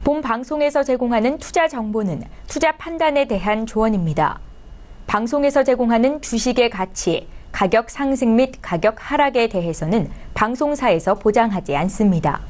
본 방송에서 제공하는 투자 정보는 투자 판단에 대한 조언입니다. 방송에서 제공하는 주식의 가치, 가격 상승 및 가격 하락에 대해서는 방송사에서 보장하지 않습니다.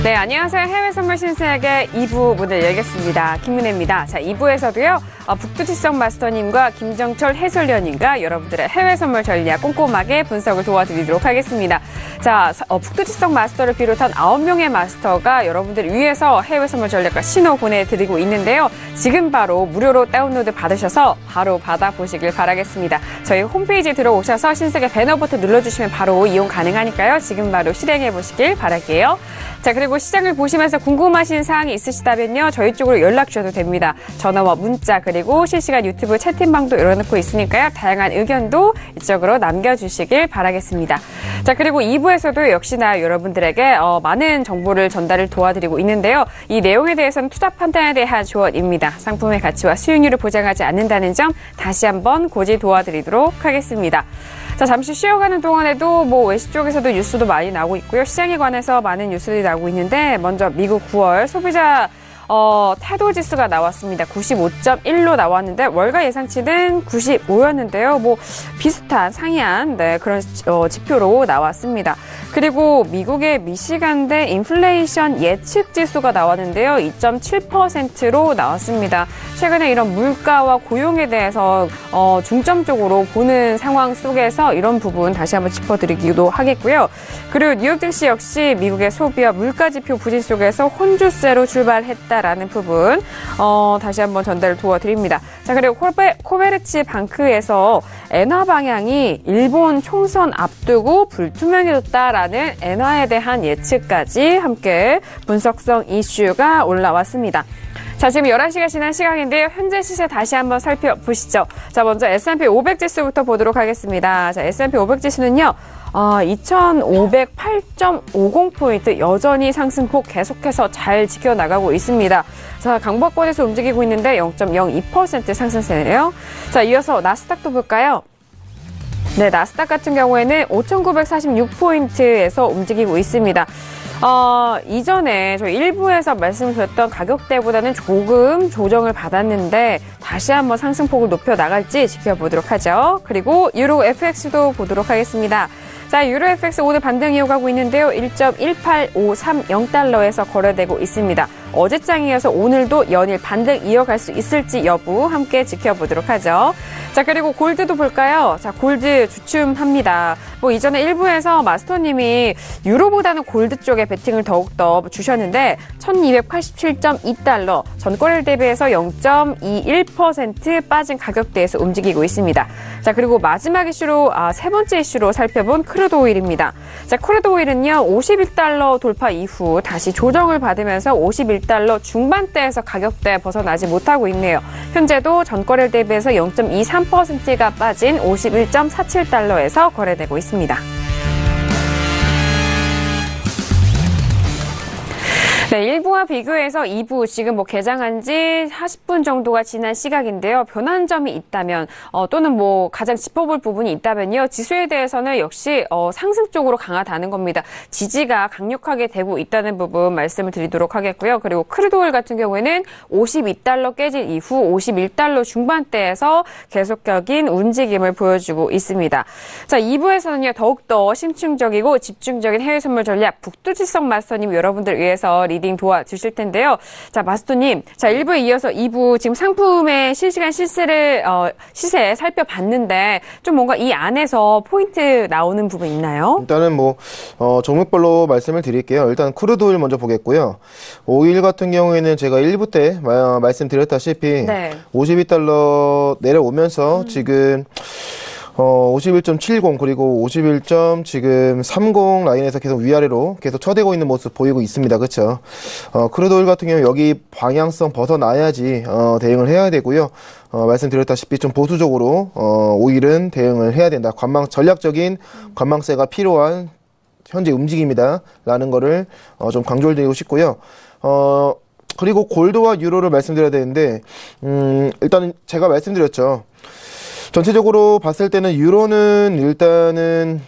네, 안녕하세요. 해외 선물 신세계 2부 문을 열겠습니다. 김문혜입니다. 자, 2부에서도요, 북두지성 마스터님과 김정철 해설위원님과 여러분들의 해외 선물 전략 꼼꼼하게 분석을 도와드리도록 하겠습니다. 자, 북두지성 마스터를 비롯한 9명의 마스터가 여러분들 위해서 해외 선물 전략과 신호 보내드리고 있는데요. 지금 바로 무료로 다운로드 받으셔서 바로 받아보시길 바라겠습니다. 저희 홈페이지에 들어오셔서 신세계 배너 버튼 눌러주시면 바로 이용 가능하니까요. 지금 바로 실행해보시길 바랄게요. 자, 그리고 시장을 보시면서 궁금하신 사항이 있으시다면요. 저희 쪽으로 연락 주셔도 됩니다. 전화와 문자 그리고 실시간 유튜브 채팅방도 열어놓고 있으니까요. 다양한 의견도 이쪽으로 남겨주시길 바라겠습니다. 자, 그리고 2부에서도 역시나 여러분들에게 많은 정보를 전달을 도와드리고 있는데요. 이 내용에 대해서는 투자 판단에 대한 조언입니다. 상품의 가치와 수익률을 보장하지 않는다는 점 다시 한번 고지 도와드리도록 하겠습니다. 자, 잠시 쉬어가는 동안에도 외시 쪽에서도 뉴스도 많이 나오고 있고요. 시장에 관해서 많은 뉴스들이 나오고 있는데 먼저 미국 9월 소비자 태도 지수가 나왔습니다. 95.1로 나왔는데 월가 예상치는 95였는데요. 비슷한 상이한 그런 지표로 나왔습니다. 그리고 미국의 미시간대 인플레이션 예측 지수가 나왔는데요. 2.7%로 나왔습니다. 최근에 이런 물가와 고용에 대해서 중점적으로 보는 상황 속에서 이런 부분 다시 한번 짚어드리기도 하겠고요. 그리고 뉴욕 증시 역시 미국의 소비와 물가 지표 부진 속에서 혼주세로 출발했다라는 부분 다시 한번 전달을 도와드립니다. 자, 그리고 코베르치 방크에서 엔화 방향이 일본 총선 앞두고 불투명해졌다라는 엔화에 대한 예측까지 함께 분석성 이슈가 올라왔습니다. 자, 지금 11시가 지난 시간인데요. 현재 시세 다시 한번 살펴보시죠. 자, 먼저 S&P 500 지수부터 보도록 하겠습니다. 자, S&P 500 지수는요. 2,508.50포인트 여전히 상승폭 계속해서 잘 지켜나가고 있습니다. 자, 강보권에서 움직이고 있는데 0.02% 상승세네요. 자, 이어서 나스닥도 볼까요? 네, 나스닥 같은 경우에는 5,946포인트에서 움직이고 있습니다. 이전에 저희 1부에서 말씀드렸던 가격대보다는 조금 조정을 받았는데 다시 한번 상승폭을 높여 나갈지 지켜보도록 하죠. 그리고 유로 FX도 보도록 하겠습니다. 자, 유로 FX 오늘 반등 이어가고 있는데요. 1.18530달러에서 거래되고 있습니다. 어제장에 이어서 오늘도 연일 반등 이어갈 수 있을지 여부 함께 지켜보도록 하죠. 자, 그리고 골드도 볼까요? 자, 골드 주춤합니다. 이전에 1부에서 마스터님이 유로보다는 골드 쪽에 베팅을 더욱더 주셨는데 1287.2달러 전거래일 대비해서 0.21% 빠진 가격대에서 움직이고 있습니다. 자, 그리고 마지막 이슈로 세 번째 이슈로 살펴본 크루드 오일입니다. 자, 크루드 오일은요 51달러 돌파 이후 다시 조정을 받으면서 51달러 중반대에서 가격대 벗어나지 못하고 있네요. 현재도 전거래일 대비해서 0.23%가 빠진 51.47달러에서 거래되고 있습니다. 네, 1부와 비교해서 2부 지금 개장한 지 40분 정도가 지난 시각인데요. 변한 점이 있다면 또는 가장 짚어볼 부분이 있다면요. 지수에 대해서는 역시 상승 쪽으로 강하다는 겁니다. 지지가 강력하게 되고 있다는 부분 말씀을 드리도록 하겠고요. 그리고 크루드 오일 같은 경우에는 52달러 깨진 이후 51달러 중반대에서 계속적인 움직임을 보여주고 있습니다. 자, 2부에서는요. 더욱더 심층적이고 집중적인 해외 선물 전략 북두지성 마스터님 여러분들 위해서 리딩 도와주실 텐데요. 자, 마스터님. 자, 1부에 이어서 2부 지금 상품의 실시간 시세 살펴봤는데 좀 뭔가 이 안에서 포인트 나오는 부분 있나요? 일단은 종목별로 말씀을 드릴게요. 일단 크루드 오일 먼저 보겠고요. 오일 같은 경우에는 제가 1부 때 말씀드렸다시피 네. 52달러 내려오면서 지금 51.70 그리고 51.30 라인에서 계속 위아래로 계속 쳐대고 있는 모습 보이고 있습니다. 그렇죠? 크루드 오일 같은 경우 여기 방향성 벗어나야지 대응을 해야 되고요. 말씀드렸다시피 좀 보수적으로 오일은 대응을 해야 된다. 전략적인 관망세가 필요한 현재 움직임이다 라는 거를 좀 강조를 드리고 싶고요. 그리고 골드와 유로를 말씀드려야 되는데 일단은 제가 말씀드렸죠. 전체적으로 봤을 때는 유로는 일단은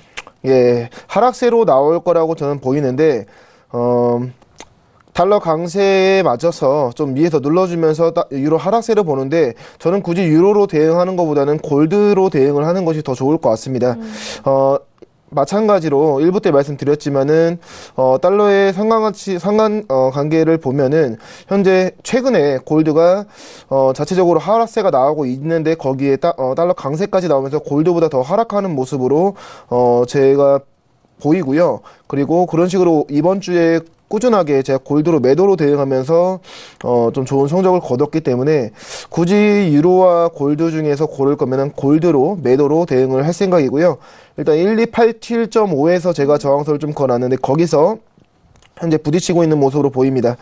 하락세로 나올 거라고 저는 보이는데 달러 강세에 맞춰서 좀 위에서 눌러주면서 유로 하락세를 보는데 저는 굳이 유로로 대응하는 것보다는 골드로 대응을 하는 것이 더 좋을 것 같습니다. 마찬가지로 일부 때 말씀드렸지만은 달러의 상관관계를 보면은 현재 최근에 골드가 자체적으로 하락세가 나오고 있는데 거기에 달러 강세까지 나오면서 골드보다 더 하락하는 모습으로 제가 보이고요. 그리고 그런 식으로 이번 주에 꾸준하게 제가 골드로 매도로 대응하면서 좀 좋은 성적을 거뒀기 때문에 굳이 유로와 골드 중에서 고를 거면은 골드로 매도로 대응을 할 생각이고요. 일단 1287.5에서 제가 저항선을 좀 걸어놨는데 거기서 현재 부딪히고 있는 모습으로 보입니다.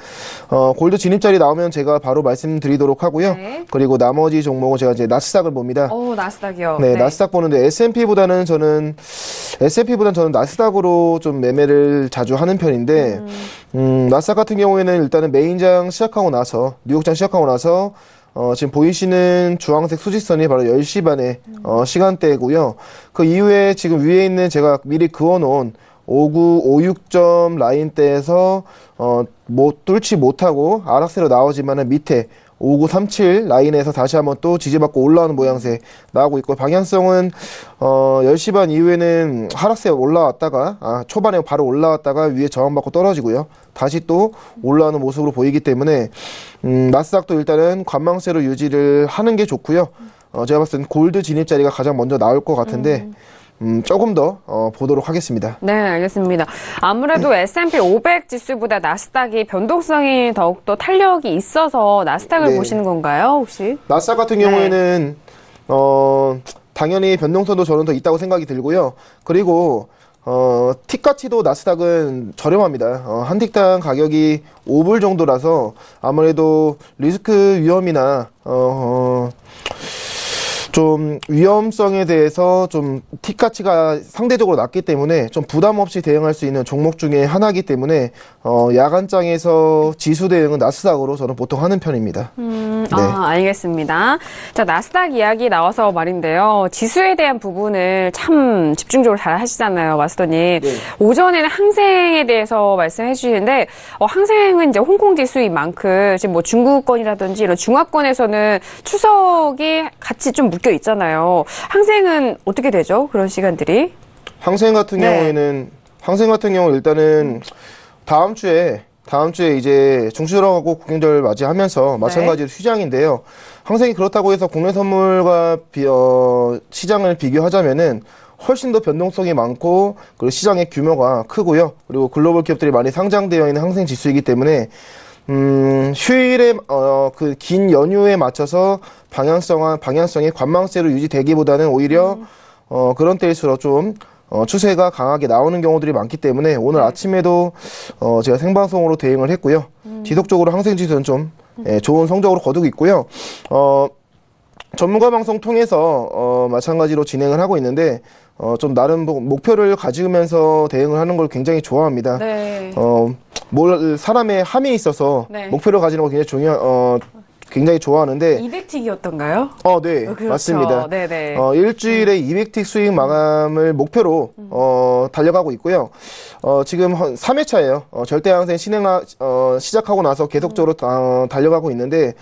골드 진입자리 나오면 제가 바로 말씀드리도록 하고요. 네. 그리고 나머지 종목은 제가 이제 나스닥을 봅니다. 나스닥이요. 네, 나스닥 보는데 S&P보다는 저는 나스닥으로 좀 매매를 자주 하는 편인데, 나스닥 같은 경우에는 일단은 메인장 시작하고 나서, 뉴욕장 시작하고 나서, 지금 보이시는 주황색 수직선이 바로 10시 반의 시간대고요. 그 이후에 지금 위에 있는 제가 미리 그어놓은 5956점 라인대에서 뚫지 못하고 하락세로 나오지만은 밑에 5937 라인에서 다시 한번 또 지지받고 올라오는 모양새 나오고 있고 방향성은 10시 반 이후에는 하락세 올라왔다가 초반에 바로 올라왔다가 위에 저항받고 떨어지고요. 다시 또 올라오는 모습으로 보이기 때문에 나스닥도 일단은 관망세로 유지를 하는 게 좋고요. 제가 봤을 땐 골드 진입 자리가 가장 먼저 나올 것 같은데 조금 더 보도록 하겠습니다. 네, 알겠습니다. 아무래도 S&P 500 지수보다 나스닥이 변동성이 더욱더 탄력이 있어서 나스닥을 보시는 건가요, 혹시? 나스닥 같은 경우에는 당연히 변동성도 저는 더 있다고 생각이 들고요. 그리고 틱 가치도 나스닥은 저렴합니다. 한 틱당 가격이 5불 정도라서 아무래도 리스크 위험이나 좀 위험성에 대해서 좀 틱 가치가 상대적으로 낮기 때문에 좀 부담 없이 대응할 수 있는 종목 중에 하나이기 때문에 야간장에서 지수 대응은 나스닥으로 저는 보통 하는 편입니다. 알겠습니다. 자, 나스닥 이야기 나와서 말인데요. 지수에 대한 부분을 참 집중적으로 잘 하시잖아요, 마스터님. 네. 오전에는 항생에 대해서 말씀해 주시는데 항생은 이제 홍콩 지수인 만큼 지금 뭐 중국권이라든지 이런 중화권에서는 추석이 같이 좀 묶여 있잖아요. 항생은 어떻게 되죠? 그런 시간들이? 항생 같은 경우 일단은 다음 주에 이제 중추절하고 국경절 맞이하면서 마찬가지로 휴장인데요. 항생이 그렇다고 해서 국내 선물과 시장을 비교하자면은 훨씬 더 변동성이 많고 그리고 시장의 규모가 크고요. 그리고 글로벌 기업들이 많이 상장되어 있는 항생 지수이기 때문에 휴일에 그 긴 연휴에 맞춰서 방향성이 관망세로 유지되기보다는 오히려 그런 때일수록 좀 추세가 강하게 나오는 경우들이 많기 때문에 오늘 아침에도 제가 생방송으로 대응을 했고요. 지속적으로 항생 지수는 좀 좋은 성적으로 거두고 있고요. 전문가 방송 통해서 마찬가지로 진행을 하고 있는데 좀 나름 목표를 가지면서 대응을 하는 걸 굉장히 좋아합니다. 네. 사람의 함이 있어서 목표를 가지는 거 굉장히 좋아하는데 200틱이었던가요? 네, 그렇죠. 맞습니다. 네네. 일주일에 200틱 수익 마감을 목표로 달려가고 있고요. 지금 3회차예요. 절대항생 시작하고 나서 계속적으로 달려가고 있는데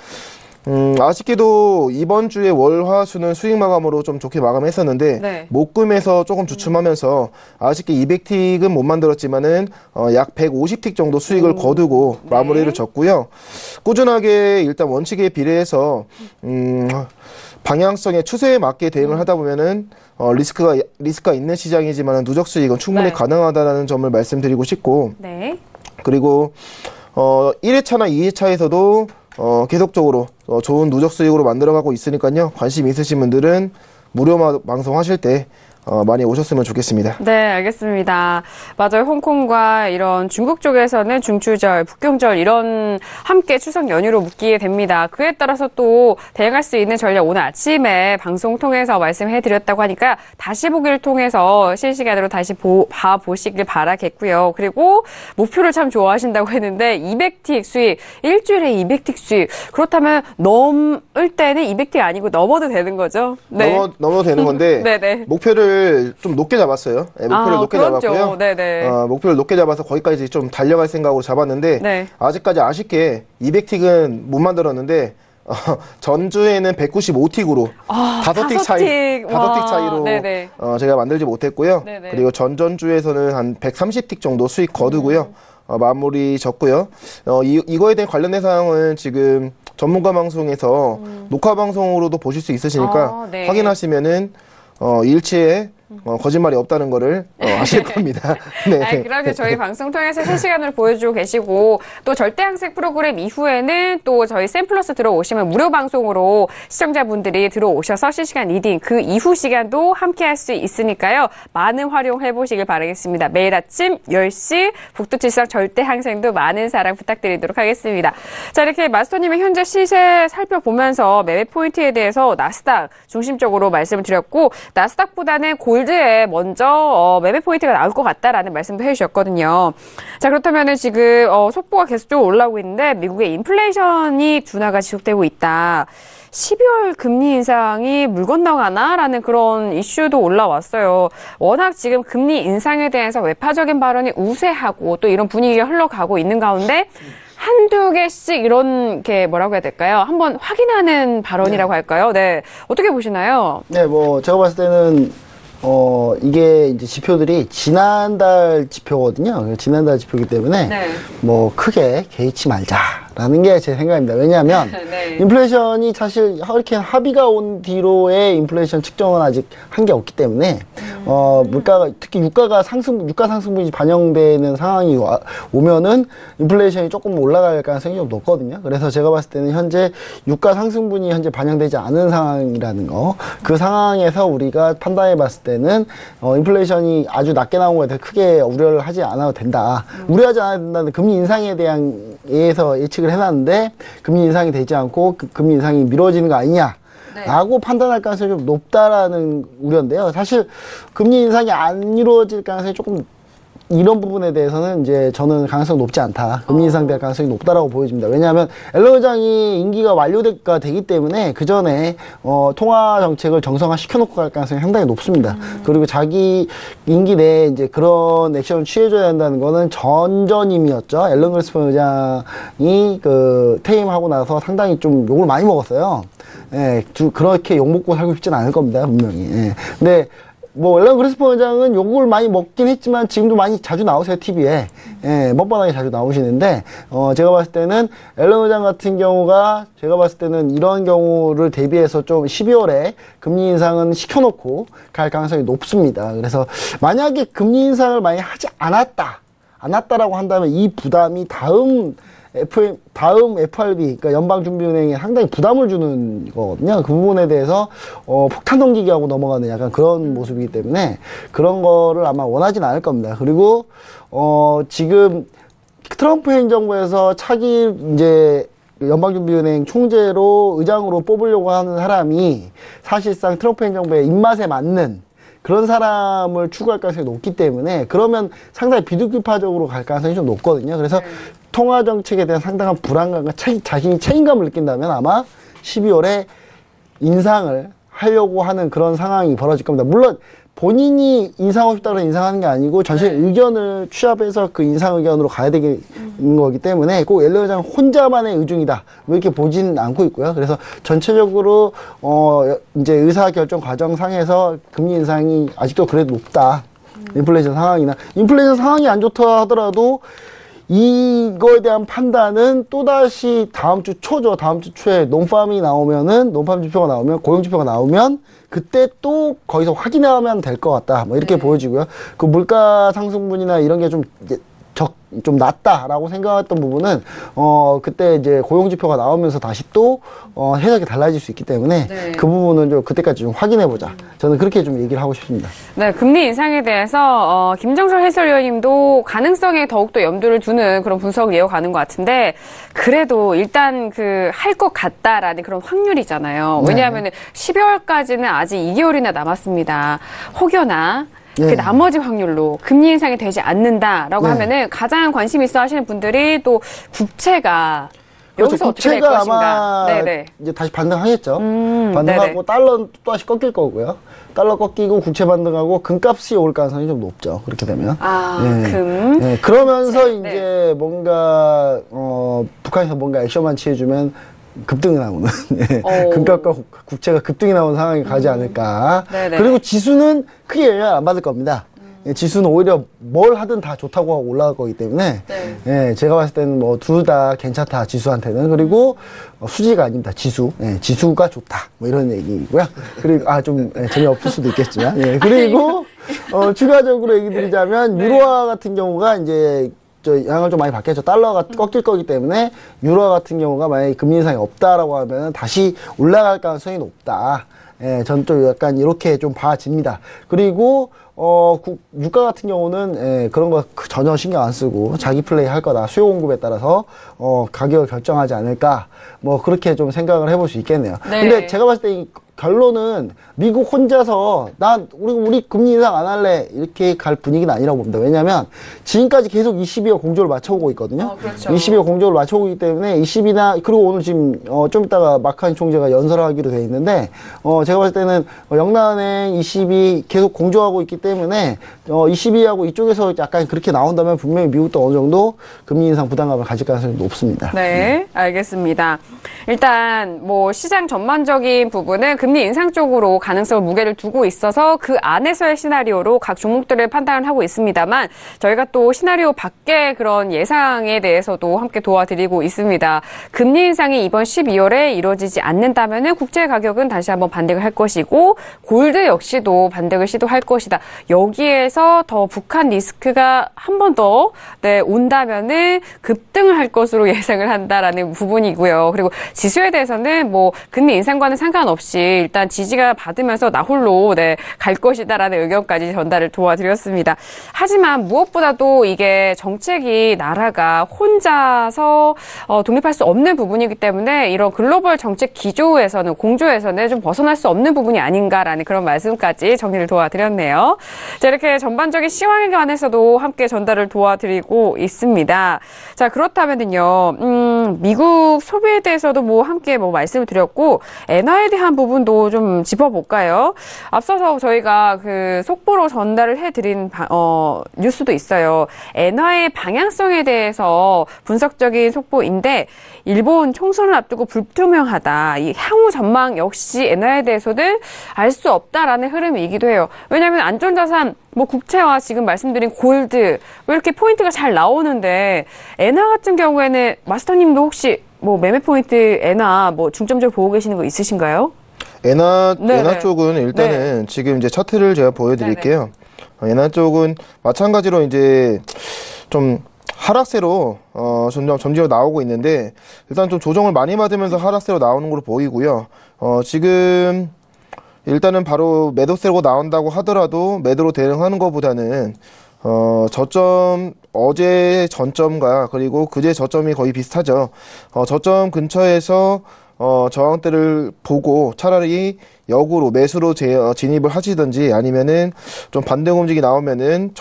아쉽게도 이번 주에 월화수는 수익 마감으로 좀 좋게 마감했었는데 목금에서 조금 주춤하면서 아쉽게 200틱은 못 만들었지만은 약 150틱 정도 수익을 거두고 마무리를 졌고요. 꾸준하게 일단 원칙에 비례해서 방향성의 추세에 맞게 대응을 하다 보면은 리스크가 있는 시장이지만 누적 수익은 충분히 가능하다는 점을 말씀드리고 싶고 그리고 1회차나 2회차에서도 계속적으로 좋은 누적 수익으로 만들어가고 있으니까요. 관심 있으신 분들은 무료 방송하실 때 많이 오셨으면 좋겠습니다. 네, 알겠습니다. 맞아요. 홍콩과 이런 중국 쪽에서는 중추절, 북경절 이런 함께 추석 연휴로 묶이게 됩니다. 그에 따라서 또 대응할 수 있는 전략 오늘 아침에 방송 통해서 말씀해드렸다고 하니까 다시 보기를 통해서 실시간으로 다시 봐보시길 바라겠고요. 그리고 목표를 참 좋아하신다고 했는데 200틱 수익, 일주일에 200틱 수익. 그렇다면 넘을 때는 200틱 아니고 넘어도 되는 거죠? 네. 넘어도 되는 건데 네네. 목표를 좀 높게 잡았어요. 네, 목표를 높게 그렇죠. 잡았고요. 네네. 목표를 높게 잡아서 거기까지 좀 달려갈 생각으로 잡았는데 네. 아직까지 아쉽게 200틱은 못 만들었는데 전주에는 195틱으로 5틱 차이로 네네. 제가 만들지 못했고요. 네네. 그리고 전주에서는 한 130틱 정도 수익 거두고요. 마무리 졌고요. 이거에 대한 관련된 사항은 지금 전문가 방송에서 녹화 방송으로도 보실 수 있으시니까 네. 확인하시면은 일치에 거짓말이 없다는 거를 아실 겁니다. 네. 아니, 그러면 저희 방송 통해서 실시간으로 보여주고 계시고 또 절대항색 프로그램 이후에는 또 저희 샘플러스 들어오시면 무료 방송으로 시청자분들이 들어오셔서 실시간 리딩 그 이후 시간도 함께 할 수 있으니까요. 많은 활용해 보시길 바라겠습니다. 매일 아침 10시 북두칠성 절대항생도 많은 사랑 부탁드리도록 하겠습니다. 자, 이렇게 마스터님의 현재 시세 살펴보면서 매매 포인트에 대해서 나스닥 중심적으로 말씀을 드렸고 나스닥보다는 골드에 먼저 매매 포인트가 나올 것 같다라는 말씀도 해주셨거든요. 자, 그렇다면은 지금 속보가 계속적으로 올라오고 있는데 미국의 인플레이션이 둔화가 지속되고 있다. 12월 금리 인상이 물 건너가나라는 그런 이슈도 올라왔어요. 워낙 지금 금리 인상에 대해서 외파적인 발언이 우세하고 또 이런 분위기가 흘러가고 있는 가운데 한두 개씩 이런 게 뭐라고 해야 될까요? 한번 확인하는 발언이라고 할까요? 네. 어떻게 보시나요? 네, 뭐 제가 봤을 때는 이게 이제 지표들이 지난달 지표거든요. 지난달 지표이기 때문에 네. 뭐 크게 개의치 말자라는 게 제 생각입니다. 왜냐하면 네. 인플레이션이 사실 허리케인 하비가 온 뒤로의 인플레이션 측정은 아직 한 게 없기 때문에 물가가 특히 유가 상승분이 반영되는 상황이 오면은 인플레이션이 조금 올라갈 가능성이 좀 높거든요. 그래서 제가 봤을 때는 현재 유가 상승분이 현재 반영되지 않은 상황이라는 거, 그 상황에서 우리가 판단해 봤을 때는 인플레이션이 아주 낮게 나온 거에 대해 크게 우려를 하지 않아도 된다. 우려하지 않아도 된다는 금리 인상에 대해서 예측을 해놨는데 금리 인상이 되지 않고 금리 인상이 미뤄지는 거 아니냐. 라고 판단할 가능성이 좀 높다라는 우려인데요. 사실 금리 인상이 안 이루어질 가능성이 조금 이런 부분에 대해서는 이제 저는 가능성이 높지 않다. 금리 인상될 가능성이 높다라고 보여집니다. 왜냐하면 앨런 의장이 임기가 완료가 되기 때문에 그 전에 통화 정책을 정상화 시켜놓고 갈 가능성이 상당히 높습니다. 그리고 자기 임기 내에 이제 그런 액션을 취해줘야 한다는 거는 전전임이었죠. 앨런 그리스폰 의장이 퇴임하고 나서 상당히 좀 욕을 많이 먹었어요. 예, 그렇게 욕 먹고 살고 싶진 않을 겁니다, 분명히. 예. 근데 뭐 앨런 그리스폰 의장은 욕을 많이 먹긴 했지만 지금도 많이 자주 나오세요, TV에. 예, 뻔뻔하게 자주 나오시는데 제가 봤을 때는 앨런 의장 같은 경우가 제가 봤을 때는 이런 경우를 대비해서 좀 12월에 금리 인상은 시켜놓고 갈 가능성이 높습니다. 그래서 만약에 금리 인상을 많이 하지 않았다라고 한다면 이 부담이 다음 FRB, 그러니까 연방준비은행에 상당히 부담을 주는 거거든요. 그 부분에 대해서, 폭탄 넘기기하고 넘어가는 약간 그런 모습이기 때문에 그런 거를 아마 원하진 않을 겁니다. 그리고, 지금 트럼프 행정부에서 차기 이제 연방준비은행 총재로 의장으로 뽑으려고 하는 사람이 사실상 트럼프 행정부의 입맛에 맞는 그런 사람을 추구할 가능성이 높기 때문에 그러면 상당히 비둘기파적으로 갈 가능성이 좀 높거든요. 그래서 통화 정책에 대한 상당한 불안감과 자신이 책임감을 느낀다면 아마 12월에 인상을 하려고 하는 그런 상황이 벌어질 겁니다. 물론 본인이 인상하고 싶다고 인상하는 게 아니고 전체 의견을 취합해서 그 인상 의견으로 가야 되는 거기 때문에 꼭 앨런 의장 혼자만의 의중이다 뭐 이렇게 보진 않고 있고요. 그래서 전체적으로 이제 의사결정 과정상에서 금리 인상이 아직도 그래도 높다. 인플레이션 상황이 안 좋다 하더라도 이거에 대한 판단은 또다시 다음 주 초죠. 다음 주 초에 논팜 지표가 나오면, 고용 지표가 나오면, 그때 또 거기서 확인하면 될 것 같다. 뭐 이렇게 보여지고요. 그 물가 상승분이나 이런 게 좀 좀 낮다라고 생각했던 부분은 그때 이제 고용 지표가 나오면서 다시 또 해석이 달라질 수 있기 때문에 네. 그 부분은 좀 그때까지 좀 확인해 보자. 저는 그렇게 좀 얘기를 하고 싶습니다. 네, 금리 인상에 대해서 김정철 해설위원님도 가능성에 더욱더 염두를 두는 그런 분석을 이어가는 것 같은데 그래도 일단 그 할 것 같다라는 그런 확률이잖아요. 네. 왜냐하면 12월까지는 아직 2개월이나 남았습니다. 혹여나 네. 그 나머지 확률로 금리 인상이 되지 않는다라고 네. 하면은 가장 관심 있어 하시는 분들이 또 국채가 여기서 어떻게 될 국채가 것인가. 아마 네네. 이제 다시 반등하겠죠. 네네. 반등하고 달러는 또 다시 꺾일 거고요. 달러 꺾이고 국채 반등하고 금값이 올 가능성이 좀 높죠. 그렇게 되면. 금. 네, 그러면서 네. 이제 뭔가 북한에서 뭔가 액션만 취해주면 급등이 나오는 금값과 국채가 급등이 나오는 상황이 가지 않을까. 네네. 그리고 지수는 크게 영향을 안 받을 겁니다. 지수는 오히려 뭘 하든 다 좋다고 하고 올라갈 거기 때문에 제가 봤을 때는 뭐 둘 다 괜찮다 지수한테는. 그리고 수지가 아닙니다. 지수. 지수가 좋다 뭐 이런 얘기고요. 그리고 좀 재미없을 수도 있겠지만 그리고 추가적으로 얘기 드리자면 유로화 같은 경우가 이제 영향을 좀 많이 받겠죠. 달러가 꺾일 거기 때문에 유로화 같은 경우가 만약에 금리 인상이 없다라고 하면 다시 올라갈 가능성이 높다. 저는 좀 약간 이렇게 좀 봐집니다. 그리고 유가 같은 경우는 그런 거 전혀 신경 안 쓰고 자기 플레이 할 거다. 수요 공급에 따라서 가격을 결정하지 않을까. 뭐 그렇게 좀 생각을 해볼 수 있겠네요. 네. 근데 제가 봤을 때 이 결론은 미국 혼자서 우리 금리 인상 안 할래 이렇게 갈 분위기는 아니라고 봅니다. 왜냐하면 지금까지 계속 22호 공조를 맞춰오고 있거든요. 그렇죠. 22호 공조를 맞춰오기 때문에 20이나 그리고 오늘 지금 좀 이따가 마카니 총재가 연설하기로 돼 있는데 제가 봤을 때는 영란은행 22 계속 공조하고 있기 때문에 22하고 이쪽에서 약간 그렇게 나온다면 분명히 미국도 어느 정도 금리 인상 부담감을 가질 가능성이 높습니다. 네, 알겠습니다. 일단 뭐 시장 전반적인 부분은 금리 인상 쪽으로 가능성을 무게를 두고 있어서 그 안에서의 시나리오로 각 종목들을 판단을 하고 있습니다만 저희가 또 시나리오 밖의 그런 예상에 대해서도 함께 도와드리고 있습니다. 금리 인상이 이번 12월에 이루어지지 않는다면은 국채 가격은 다시 한번 반등을 할 것이고 골드 역시도 반등을 시도할 것이다. 여기에서 더 북한 리스크가 한 번 더 온다면은 급등을 할 것으로 예상을 한다라는 부분이고요. 그리고 지수에 대해서는 뭐 금리 인상과는 상관없이 일단 지지가 받으면서 나 홀로 갈 것이다라는 의견까지 전달을 도와드렸습니다. 하지만 무엇보다도 이게 정책이 나라가 혼자서 독립할 수 없는 부분이기 때문에 이런 글로벌 정책 기조에서는 공조에서는 좀 벗어날 수 없는 부분이 아닌가라는 그런 말씀까지 정리를 도와드렸네요. 자, 이렇게 전반적인 시황에 관해서도 함께 전달을 도와드리고 있습니다. 자, 그렇다면은요, 미국 소비에 대해서도 뭐 함께 뭐 말씀을 드렸고 엔화에 대한 부분도 좀 짚어볼까요? 앞서서 저희가 그 속보로 전달을 해드린 뉴스도 있어요. 엔화의 방향성에 대해서 분석적인 속보인데 일본 총선을 앞두고 불투명하다. 이 향후 전망 역시 엔화에 대해서는 알 수 없다라는 흐름이기도 해요. 왜냐하면 안전자산 뭐 국채와 지금 말씀드린 골드 왜 이렇게 포인트가 잘 나오는데 엔화 같은 경우에는 마스터님도 혹시 뭐 매매 포인트 엔화 뭐 중점적으로 보고 계시는 거 있으신가요? 엔화 쪽은 일단은 지금 이제 차트를 제가 보여드릴게요. 엔화 쪽은 마찬가지로 이제 좀 하락세로 점점 나오고 있는데 일단 좀 조정을 많이 받으면서 하락세로 나오는 걸로 보이고요. 지금 일단은 바로 매도세로 나온다고 하더라도 매도로 대응하는 것보다는 어제 전점과 그리고 그제 저점이 거의 비슷하죠. 저점 근처에서 저항대를 보고 차라리 역으로 매수로 진입을 하시든지 아니면은 좀 반등 움직이 나오면은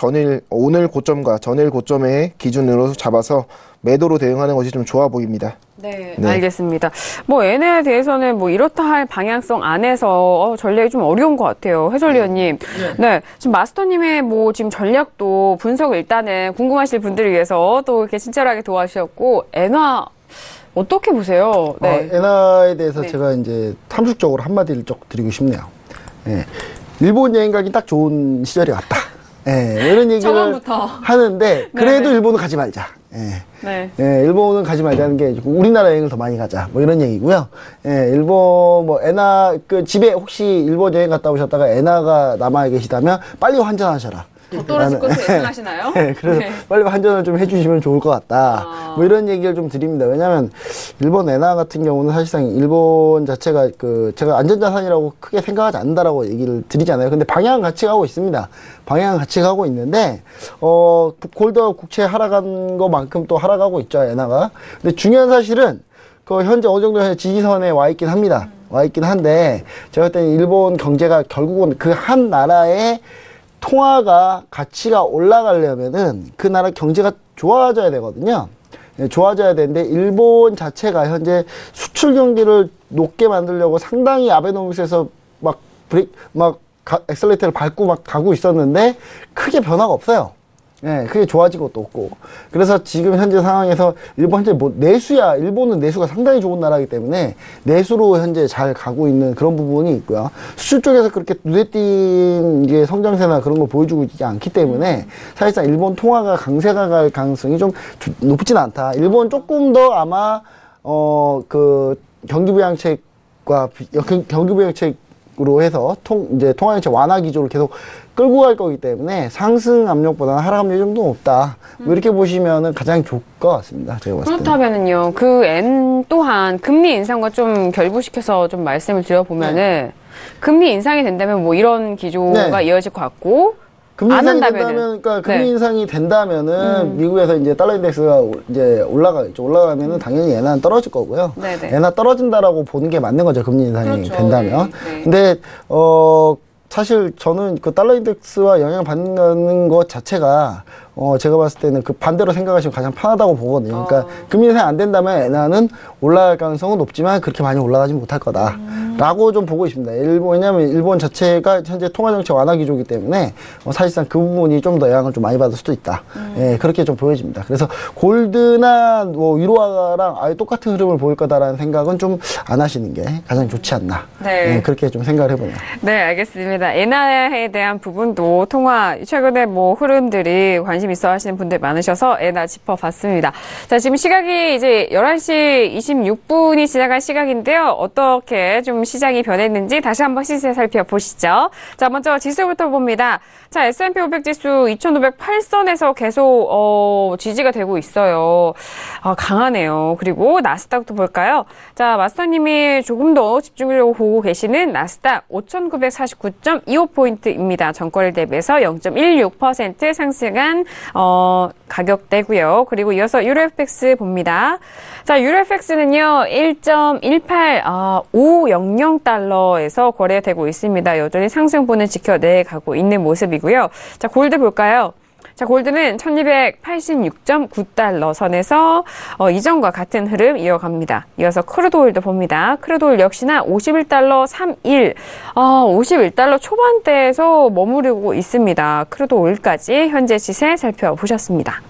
오늘 고점과 전일 고점의 기준으로 잡아서 매도로 대응하는 것이 좀 좋아 보입니다. 네, 알겠습니다. 뭐 엔화에 대해서는 뭐 이렇다 할 방향성 안에서 전략이 좀 어려운 것 같아요. 해설위원님. 네, 지금 마스터님의 뭐 지금 전략도 분석을 일단은 궁금하실 분들을 위해서 또 이렇게 친절하게 도와주셨고 엔화 어떻게 보세요? 네. 엔화에 대해서 제가 이제 탐식적으로 한마디를 좀 드리고 싶네요. 일본 여행 가기 딱 좋은 시절이 왔다. 이런 얘기를 저번부터. 하는데 그래도 일본은 가지 말자. 일본은 가지 말자는 게 우리나라 여행을 더 많이 가자. 뭐 이런 얘기고요. 일본 뭐 엔화 집에 혹시 일본 여행 갔다 오셨다가 엔화가 남아 계시다면 빨리 환전하셔라. 더 떨어질 것으로 예상하시나요? 네, 그래서 네. 빨리 환전을 좀 해주시면 좋을 것 같다. 뭐 이런 얘기를 좀 드립니다. 왜냐하면 일본 엔화 같은 경우는 사실상 일본 자체가 제가 안전자산이라고 크게 생각하지 않는다라고 얘기를 드리잖아요. 근데 방향은 같이 가고 있습니다. 방향은 같이 가고 있는데 골드와 국채 하락한 것만큼 또 하락하고 있죠, 엔화가. 근데 중요한 사실은 현재 어느 정도 지지선에 와 있긴 합니다. 와 있긴 한데 제가 볼 때는 일본 경제가 결국은 그 한 나라의 통화가 가치가 올라가려면은 그 나라 경제가 좋아져야 되거든요. 네, 좋아져야 되는데 일본 자체가 현재 수출 경기를 높게 만들려고 상당히 아베노믹스에서 엑셀레이터를 밟고 막 가고 있었는데 크게 변화가 없어요. 예, 크게 좋아진 것도 없고. 그래서 지금 현재 상황에서 일본 현재 일본은 내수가 상당히 좋은 나라이기 때문에 내수로 현재 잘 가고 있는 그런 부분이 있고요. 수출 쪽에서 그렇게 눈에 띈 이게 성장세나 그런 걸 보여주고 있지 않기 때문에 사실상 일본 통화가 강세가 갈 가능성이 좀 높진 않다. 일본 조금 더 아마 경기부양책과 경기부양책으로 해서 통화정책 완화 기조를 계속 끌고 갈 거기 때문에 상승 압력보다는 하락 압력이 좀 더 높다. 뭐 이렇게 보시면은 가장 좋을 것 같습니다. 제가 봤을 때. 그렇다면은요, 그 N 또한 금리 인상과 좀 결부시켜서 좀 말씀을 드려보면은 금리 인상이 된다면 뭐 이런 기조가 이어질 것 같고 금리 안 인상이 한다면은 된다면, 그러니까 금리 인상이 된다면은 미국에서 이제 달러 인덱스가 이제 올라가겠죠. 올라가면은 당연히 엔화는 떨어질 거고요. 네네. 엔화 떨어진다라고 보는 게 맞는 거죠. 금리 인상이 그렇죠. 된다면. 네. 근데 사실 저는 그 달러 인덱스와 영향을 받는 것 자체가 제가 봤을 때는 그 반대로 생각하시면 가장 편하다고 보거든요. 그러니까 금리 인상이 안 된다면 엔화는 올라갈 가능성은 높지만 그렇게 많이 올라가지 못할 거다라고 좀 보고 있습니다. 왜냐하면 일본 자체가 현재 통화정책 완화 기조이기 때문에 사실상 그 부분이 좀 더 영향을 좀 많이 받을 수도 있다. 예, 그렇게 좀 보여집니다. 그래서 골드나 뭐 유로화랑 아예 똑같은 흐름을 보일 거다라는 생각은 좀 안 하시는 게 가장 좋지 않나. 네. 예, 그렇게 좀 생각을 해보네요. 네, 알겠습니다. 엔화에 대한 부분도 통화, 최근에 뭐 흐름들이 관심 있어 하시는 분들 많으셔서 엔화 짚어봤습니다. 자, 지금 시각이 이제 11시 26분이 지나간 시각인데요. 어떻게 좀 시장이 변했는지 다시 한번 시세 살펴보시죠. 자, 먼저 지수부터 봅니다. 자, S&P 500 지수 2508선에서 계속, 지지가 되고 있어요. 강하네요. 그리고 나스닥도 볼까요? 자, 마스터님이 조금 더 집중적으로 보고 계시는 나스닥 5949.25포인트입니다. 전거래일 대비해서 0.16% 상승한, 가격대고요. 그리고 이어서 유로FX 봅니다. 자, 유로FX는요, 1.500달러에서 거래되고 있습니다. 여전히 상승분을 지켜내가고 있는 모습이고요. 자, 골드 볼까요? 자, 골드는 1286.9달러 선에서 이전과 같은 흐름 이어갑니다. 이어서 크루드 오일도 봅니다. 크루드 오일 역시나 51달러 31. 51달러 초반대에서 머무르고 있습니다. 크루드 오일까지 현재 시세 살펴보셨습니다.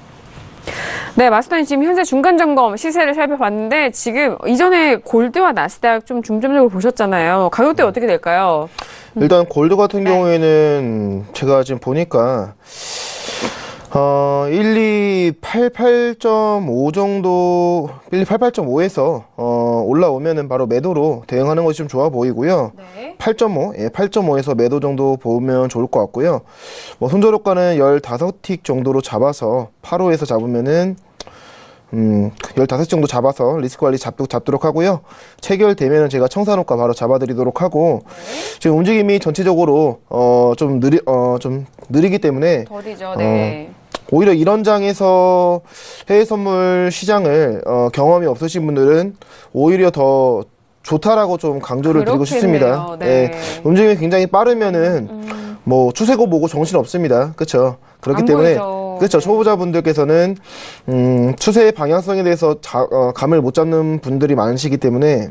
네, 마스터님 지금 현재 중간 점검 시세를 살펴봤는데 지금 이전에 골드와 나스닥 좀 중점적으로 보셨잖아요. 가격대 어떻게 될까요? 일단 골드 같은 경우에는 제가 지금 보니까 1288.5 정도, 1288.5에서 올라오면은 바로 매도로 대응하는 것이 좀 좋아 보이고요. 네. 8.5에서 매도 정도 보면 좋을 것 같고요. 뭐 손절효과는 15틱 정도로 잡아서 8호에서 잡으면은 15틱 정도 잡아서 리스크 관리 잡도록 하고요. 체결되면은 제가 청산효과 바로 잡아드리도록 하고, 지금 움직임이 전체적으로 좀 느리기 때문에 더디죠, 네. 오히려 이런 장에서 해외 선물 시장을 경험이 없으신 분들은 오히려 더 좋다라고 좀 강조를 드리고 싶습니다. 네. 움직임이 굉장히 빠르면은 뭐 추세고 뭐고 정신 없습니다. 그렇죠? 그렇기 안 때문에 보이죠. 그렇죠. 초보자분들께서는 추세의 방향성에 대해서 감을 못 잡는 분들이 많으시기 때문에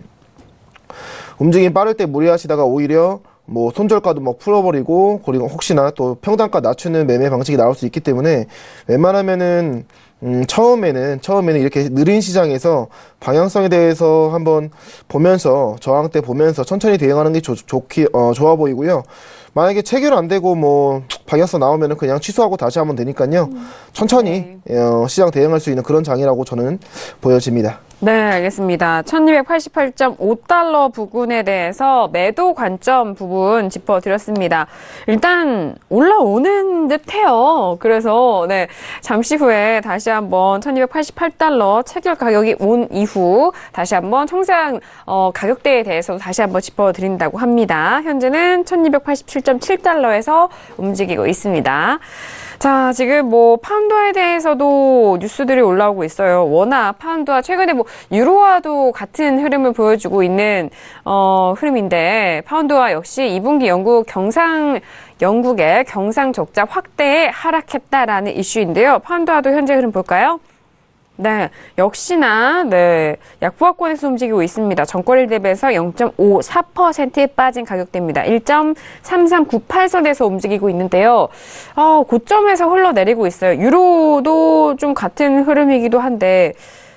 움직임이 빠를 때 무리하시다가 오히려 뭐 손절가도 막 풀어버리고, 그리고 혹시나 또 평단가 낮추는 매매 방식이 나올 수 있기 때문에 웬만하면은 처음에는 이렇게 느린 시장에서 방향성에 대해서 한번 보면서 저항 때 보면서 천천히 대응하는 게 좋아 보이고요. 만약에 체결 안 되고 뭐 방향성 나오면은 그냥 취소하고 다시 하면 되니까요. 천천히 시장 대응할 수 있는 그런 장이라고 저는 보여집니다. 네, 알겠습니다. 1288.5달러 부근에 대해서 매도 관점 부분 짚어드렸습니다. 일단 올라오는 듯해요. 그래서 네, 잠시 후에 다시 한번 1288달러 체결 가격이 온 이후 다시 한번 청산 가격대에 대해서 다시 한번 짚어드린다고 합니다. 현재는 1287.7달러에서 움직이고 있습니다. 자, 지금 뭐 파운드화에 대해서도 뉴스들이 올라오고 있어요. 워낙 파운드화 최근에 뭐 유로화도 같은 흐름을 보여주고 있는 흐름인데 파운드화 역시 2분기 영국의 경상 적자 확대에 하락했다라는 이슈인데요. 파운드화도 현재 흐름 볼까요? 네, 역시나 네 약보합권에서 움직이고 있습니다. 전거래일 대비해서 0.54% 빠진 가격대입니다. 1.3398선에서 움직이고 있는데요. 고점에서 흘러내리고 있어요. 유로도 좀 같은 흐름이기도 한데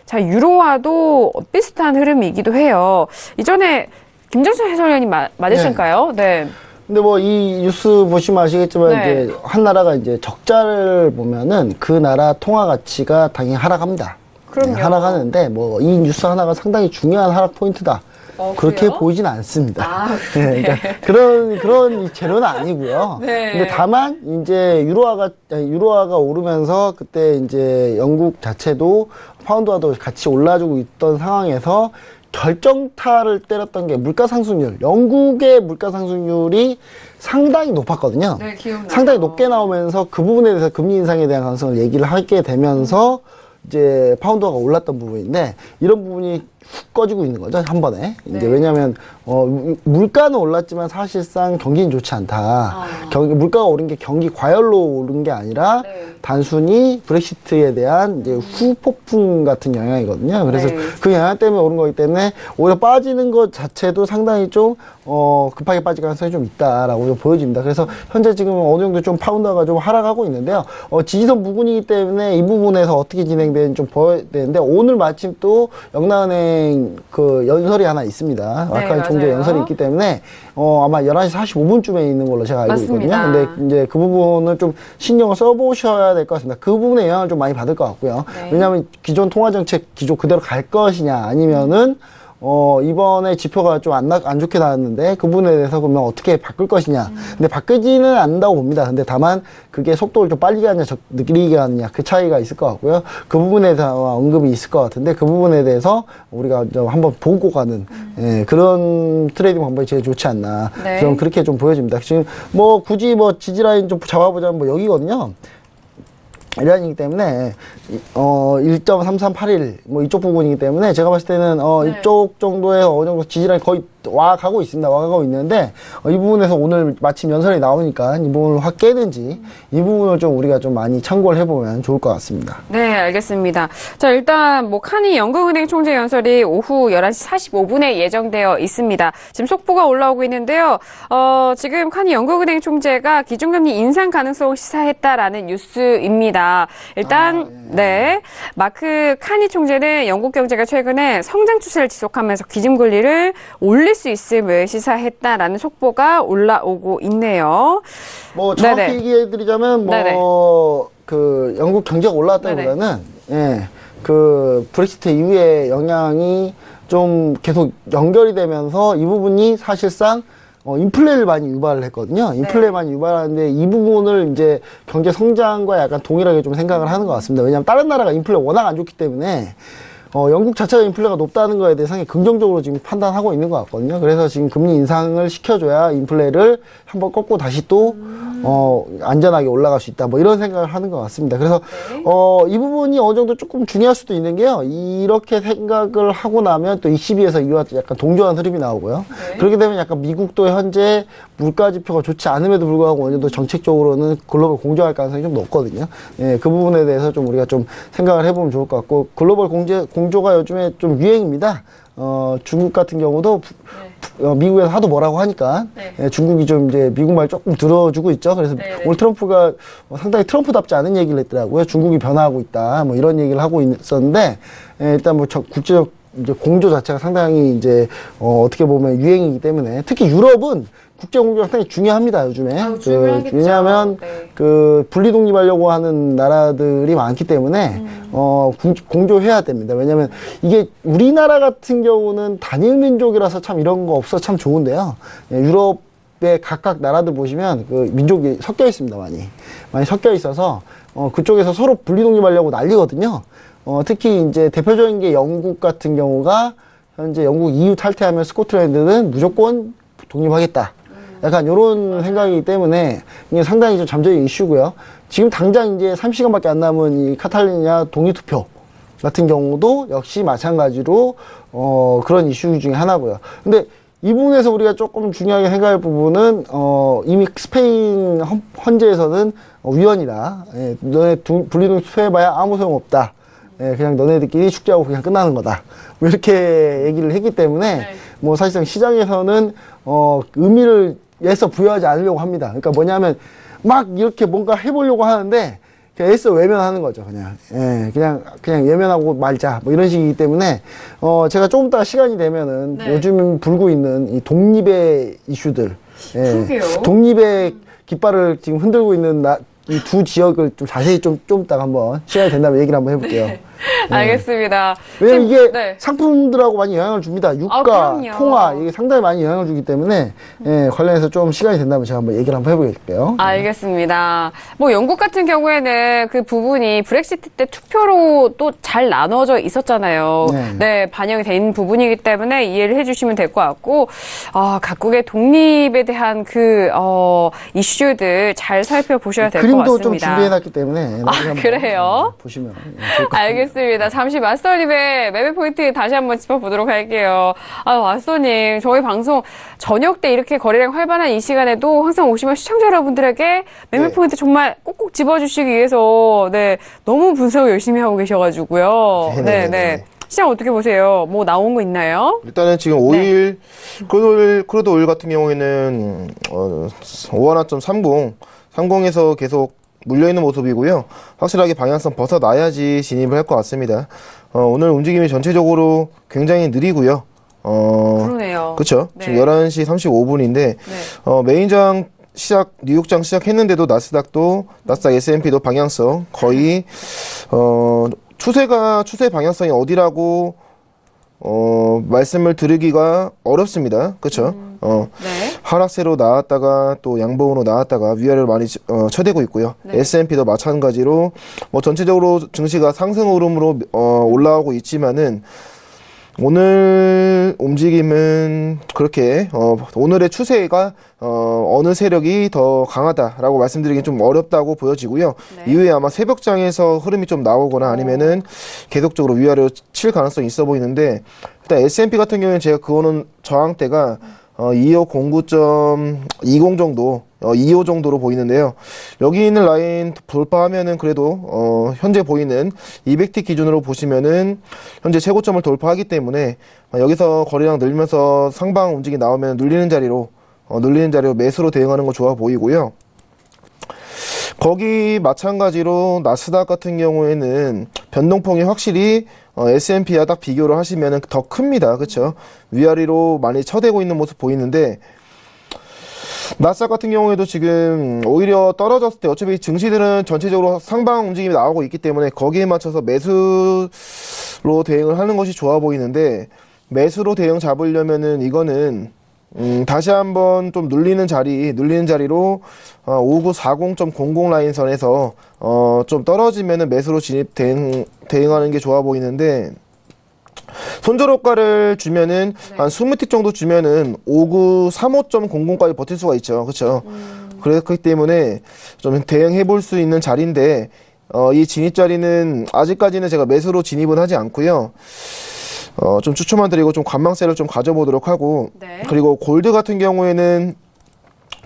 자 유로와도 비슷한 흐름이기도 해요. 이전에 김정철 해설위원이 맞으실까요? 네. 근데 뭐 이 뉴스 보시면 아시겠지만 네. 이제 한 나라가 이제 적자를 보면은 그 나라 통화 가치가 당연히 하락합니다. 그럼요. 네, 하락하는데 뭐 이 뉴스 하나가 상당히 중요한 하락 포인트다. 그렇게 그래요? 보이진 않습니다. 네. 그러니까 그런 재료는 아니고요. 네. 근데 다만 이제 유로화가 오르면서 그때 이제 영국 자체도 파운드화도 같이 올라주고 있던 상황에서 결정타를 때렸던 게 물가 상승률. 영국의 물가 상승률이 상당히 높았거든요. 네, 기억나요. 상당히 높게 나오면서 그 부분에 대해서 금리 인상에 대한 가능성을 얘기를 하게 되면서 이제 파운드가 올랐던 부분인데 이런 부분이 훅 꺼지고 있는 거죠, 한 번에. 이제 네. 왜냐하면 물가는 올랐지만 사실상 경기는 좋지 않다. 물가가 오른 게 경기 과열로 오른 게 아니라 네. 단순히 브렉시트에 대한 이제 후폭풍 같은 영향이거든요. 그래서 네. 그 영향 때문에 오른 거기 때문에 오히려 빠지는 것 자체도 상당히 좀 급하게 빠질 가능성이 좀 있다라고 좀 보여집니다. 그래서 현재 지금 어느 정도 좀 파운드가 좀 하락하고 있는데요. 지지선 부근이기 때문에 이 부분에서 어떻게 진행되는지 좀 보여야 되는데 오늘 마침 또 영란은행 그 연설이 하나 있습니다. 네, 아까 종제 맞아요. 연설이 있기 때문에 아마 11시 45분쯤에 있는 걸로 제가 알고 맞습니다. 있거든요. 근데 이제 그 부분을 좀 신경을 써보셔야 될 것 같습니다. 그 부분에 영향을 좀 많이 받을 것 같고요. 네. 왜냐하면 기존 통화정책 기조 그대로 갈 것이냐 아니면은 이번에 지표가 좀 안 좋게 나왔는데 그 부분에 대해서 그러면 어떻게 바꿀 것이냐. 근데 바뀌지는 않는다고 봅니다. 근데 다만 그게 속도를 좀 빨리 가느냐, 느리게 가느냐 그 차이가 있을 것 같고요. 그 부분에 대한 언급이 있을 것 같은데 그 부분에 대해서 우리가 좀 한번 보고 가는 그런 트레이딩 방법이 제일 좋지 않나. 네. 좀 그렇게 좀 보여집니다. 지금 뭐 굳이 뭐 지지라인 좀 잡아보자면 뭐 여기거든요. 이란이기 때문에 1.3381 뭐 이쪽 부분이기 때문에 제가 봤을 때는 이쪽 정도의 어느 정도 지지라인 거의 와가고 있습니다. 와가고 있는데 이 부분에서 오늘 마침 연설이 나오니까 이 부분을 확 깨든지 이 부분을 좀 우리가 좀 많이 참고를 해보면 좋을 것 같습니다. 네, 알겠습니다. 자, 일단 뭐 카니 영국은행 총재 연설이 오후 11시 45분에 예정되어 있습니다. 지금 속보가 올라오고 있는데요. 지금 카니 영국은행 총재가 기준금리 인상 가능성을 시사했다라는 뉴스입니다. 일단 네, 마크 카니 총재는 영국 경제가 최근에 성장 추세를 지속하면서 기준금리를 올릴 수 있음을 시사했다라는 속보가 올라오고 있네요. 뭐 정확히 네네. 얘기해드리자면 네네. 그 영국 경제가 올라왔다기보다는 그 브렉시트 이후의 영향이 좀 계속 연결이 되면서 이 부분이 사실상 인플레를 많이 유발을 했거든요. 인플레 많이 유발하는데 이 부분을 이제 경제 성장과 약간 동일하게 좀 생각을 하는 것 같습니다. 왜냐하면 다른 나라가 인플레 워낙 안 좋기 때문에 영국 자체가 인플레가 높다는 거에 대해서 상당히 긍정적으로 지금 판단하고 있는 것 같거든요. 그래서 지금 금리 인상을 시켜줘야 인플레를 한번 꺾고 다시 또 안전하게 올라갈 수 있다. 뭐 이런 생각을 하는 것 같습니다. 그래서 이 부분이 어느 정도 조금 중요할 수도 있는 게요. 이렇게 생각을 하고 나면 또 ECB에서 이와 약간 동조한 흐름이 나오고요. 그렇게 되면 약간 미국도 현재 물가 지표가 좋지 않음에도 불구하고 어느 정도 정책적으로는 글로벌 공조할 가능성이 좀 높거든요. 예, 그 부분에 대해서 좀 우리가 좀 생각을 해보면 좋을 것 같고 글로벌 공조가 요즘에 좀 유행입니다. 중국 같은 경우도 미국에서 하도 뭐라고 하니까 중국이 좀 이제 미국 말 조금 들어주고 있죠. 그래서 오늘 트럼프가 상당히 트럼프답지 않은 얘기를 했더라고요. 중국이 변화하고 있다. 뭐 이런 얘기를 하고 있었는데 일단 뭐 국제적 이제 공조 자체가 상당히 이제 어떻게 보면 유행이기 때문에 특히 유럽은 국제 공조가 상당히 중요합니다, 요즘에. 중요하겠죠. 왜냐하면 네. 분리 독립하려고 하는 나라들이 많기 때문에 공조해야 됩니다. 왜냐하면 이게 우리나라 같은 경우는 단일 민족이라서 참 이런 거 없어 참 좋은데요. 예, 유럽의 각각 나라들 보시면 그 민족이 섞여 있습니다, 많이 섞여 있어서 그쪽에서 서로 분리 독립하려고 난리거든요. 특히 이제 대표적인 게 영국 같은 경우가 현재 영국 EU 탈퇴하면 스코틀랜드는 무조건 독립하겠다. 약간 이런 생각이기 때문에 이게 상당히 좀 잠재적 이슈고요. 지금 당장 이제 30시간밖에 안 남은 이 카탈루냐 독립투표 같은 경우도 역시 마찬가지로 그런 이슈 중에 하나고요. 근데 이 부분에서 우리가 조금 중요하게 생각할 부분은 이미 스페인 헌재에서는 위헌이다. 예, 너네 분리독립 투표해봐야 아무 소용없다. 예, 그냥 너네들끼리 축제하고 그냥 끝나는 거다. 뭐 이렇게 얘기를 했기 때문에 네. 뭐 사실상 시장에서는 의미를 애써 부여하지 않으려고 합니다. 그러니까 뭐냐면 막 이렇게 뭔가 해보려고 하는데 그냥 애써 외면하는 거죠. 그냥 예, 그냥 외면하고 말자 뭐 이런 식이기 때문에 제가 조금 이따 시간이 되면은 네. 요즘 불고 있는 이 독립의 이슈들, 예, 그러게요. 독립의 깃발을 지금 흔들고 있는 이 두 지역을 좀 자세히 좀 이따가 한번 시간이 된다면 얘기를 한번 해볼게요. 알겠습니다. 왜냐면 지금, 이게 네. 상품들하고 많이 영향을 줍니다. 유가, 그럼요. 통화 이게 상당히 많이 영향을 주기 때문에 예, 관련해서 좀 시간이 된다면 제가 한번 얘기를 한번 해볼게요. 알겠습니다. 뭐 영국 같은 경우에는 그 부분이 브렉시트 때 투표로 또 잘 나눠져 있었잖아요. 네. 네, 반영이 된 부분이기 때문에 이해를 해주시면 될 것 같고, 각국의 독립에 대한 그 이슈들 잘 살펴보셔야 될 것 같습니다. 그림도 좀 준비해놨기 때문에 나중에 한번, 그래요? 보시면 좋을 것 같습니다. 알겠습니다. 잠시 마스터님의 매매 포인트 다시 한번 짚어보도록 할게요. 마스터님, 저희 방송 저녁 때 이렇게 거래량 활발한 이 시간에도 항상 오시면 시청자 여러분들에게 매매 네. 포인트 정말 꼭꼭 집어주시기 위해서 너무 분석을 열심히 하고 계셔가지고요. 네네네네. 시장 어떻게 보세요? 뭐 나온 거 있나요? 일단은 지금 오일, 크루드 오일 같은 경우에는 51.30에서 계속 물려있는 모습이고요. 확실하게 방향성 벗어나야지 진입을 할 것 같습니다. 오늘 움직임이 전체적으로 굉장히 느리고요. 그러네요. 그쵸? 네. 지금 11시 35분인데, 메인장 뉴욕장 시작했는데도 나스닥 S&P도 방향성 거의, 추세 방향성이 어디라고, 말씀을 드리기가 어렵습니다. 그쵸? 네. 하락세로 나왔다가 또 양봉으로 나왔다가 위아래로 많이 쳐대고 있고요. 네. S&P도 마찬가지로 뭐 전체적으로 증시가 상승 흐름으로 올라오고 있지만은 오늘 움직임은 그렇게 오늘의 추세가 어느 세력이 더 강하다라고 말씀드리긴 좀 어렵다고 보여지고요. 네. 이후에 아마 새벽장에서 흐름이 좀 나오거나 아니면은 계속적으로 위아래로 칠 가능성이 있어 보이는데 일단 S&P 같은 경우에는 제가 그거는 저항대가 2509.20 정도, 25 정도로 보이는데요. 여기 있는 라인 돌파하면은 그래도, 현재 보이는 200T 기준으로 보시면은 현재 최고점을 돌파하기 때문에 여기서 거래량 늘면서 상방 움직이 나오면 눌리는 자리로 매수로 대응하는 거 좋아 보이고요. 거기 마찬가지로 나스닥 같은 경우에는 변동폭이 확실히 S&P와 딱 비교를 하시면 더 큽니다. 그쵸? 위아래로 많이 쳐대고 있는 모습 보이는데 나스닥 같은 경우에도 지금 오히려 떨어졌을 때 어차피 증시들은 전체적으로 상방 움직임이 나오고 있기 때문에 거기에 맞춰서 매수로 대응을 하는 것이 좋아 보이는데 매수로 대응 잡으려면은 이거는 다시 한번 좀 눌리는 자리로 5940.00 라인선에서 좀 떨어지면은 매수로 대응하는 게 좋아 보이는데 손절효과를 주면은 한 20틱 정도 주면은 5935.00까지 버틸 수가 있죠. 그렇죠? 그렇기 때문에 좀 대응해 볼 수 있는 자리인데 이 진입 자리는 아직까지는 제가 매수로 진입은 하지 않고요. 좀 추천만 드리고 좀 관망세를 좀 가져보도록 하고 네. 그리고 골드 같은 경우에는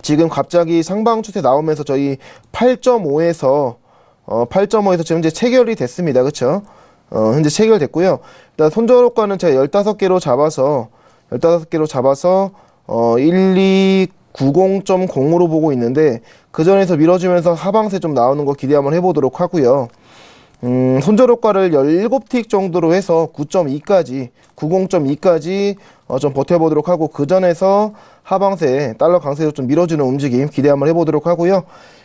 지금 갑자기 상방 추세 나오면서 저희 8.5에서 지금 현재 체결이 됐습니다. 그쵸? 현재 체결됐고요. 일단 손절효과는 제가 15개로 잡아서 1290.0으로 보고 있는데 그 전에서 밀어주면서 하방세 좀 나오는 거 기대 한번 해보도록 하고요. 손절효과를 17틱 정도로 해서 90.2까지 좀 버텨보도록 하고 그 전에서 하방세, 달러 강세로 좀 밀어주는 움직임 기대 한번 해보도록 하고요.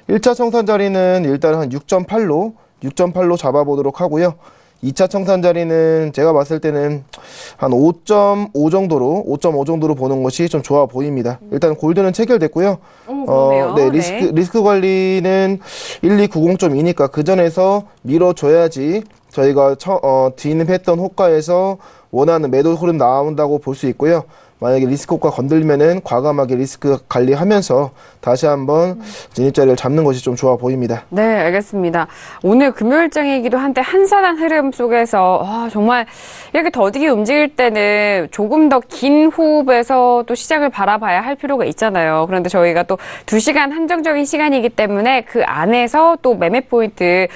1차 청산 자리는 일단 한 6.8로 잡아보도록 하고요. 2차 청산 자리는 제가 봤을 때는 한 5.5 정도로 보는 것이 좀 좋아 보입니다. 일단 골드는 체결됐고요. 그러네요. 네, 리스크 관리는 1290.2니까 그 전에서 밀어줘야지 저희가 진입했던 호가에서 원하는 매도 흐름 나온다고 볼 수 있고요. 만약에 리스크 호가 건들면은 과감하게 리스크 관리하면서 다시 한번 진입자리를 잡는 것이 좀 좋아 보입니다. 네, 알겠습니다. 오늘 금요일장이기도 한데 한산한 흐름 속에서 정말 이렇게 더디게 움직일 때는 조금 더 긴 호흡에서 또 시장을 바라봐야 할 필요가 있잖아요. 그런데 저희가 또 2시간 한정적인 시간이기 때문에 그 안에서 또 매매 포인트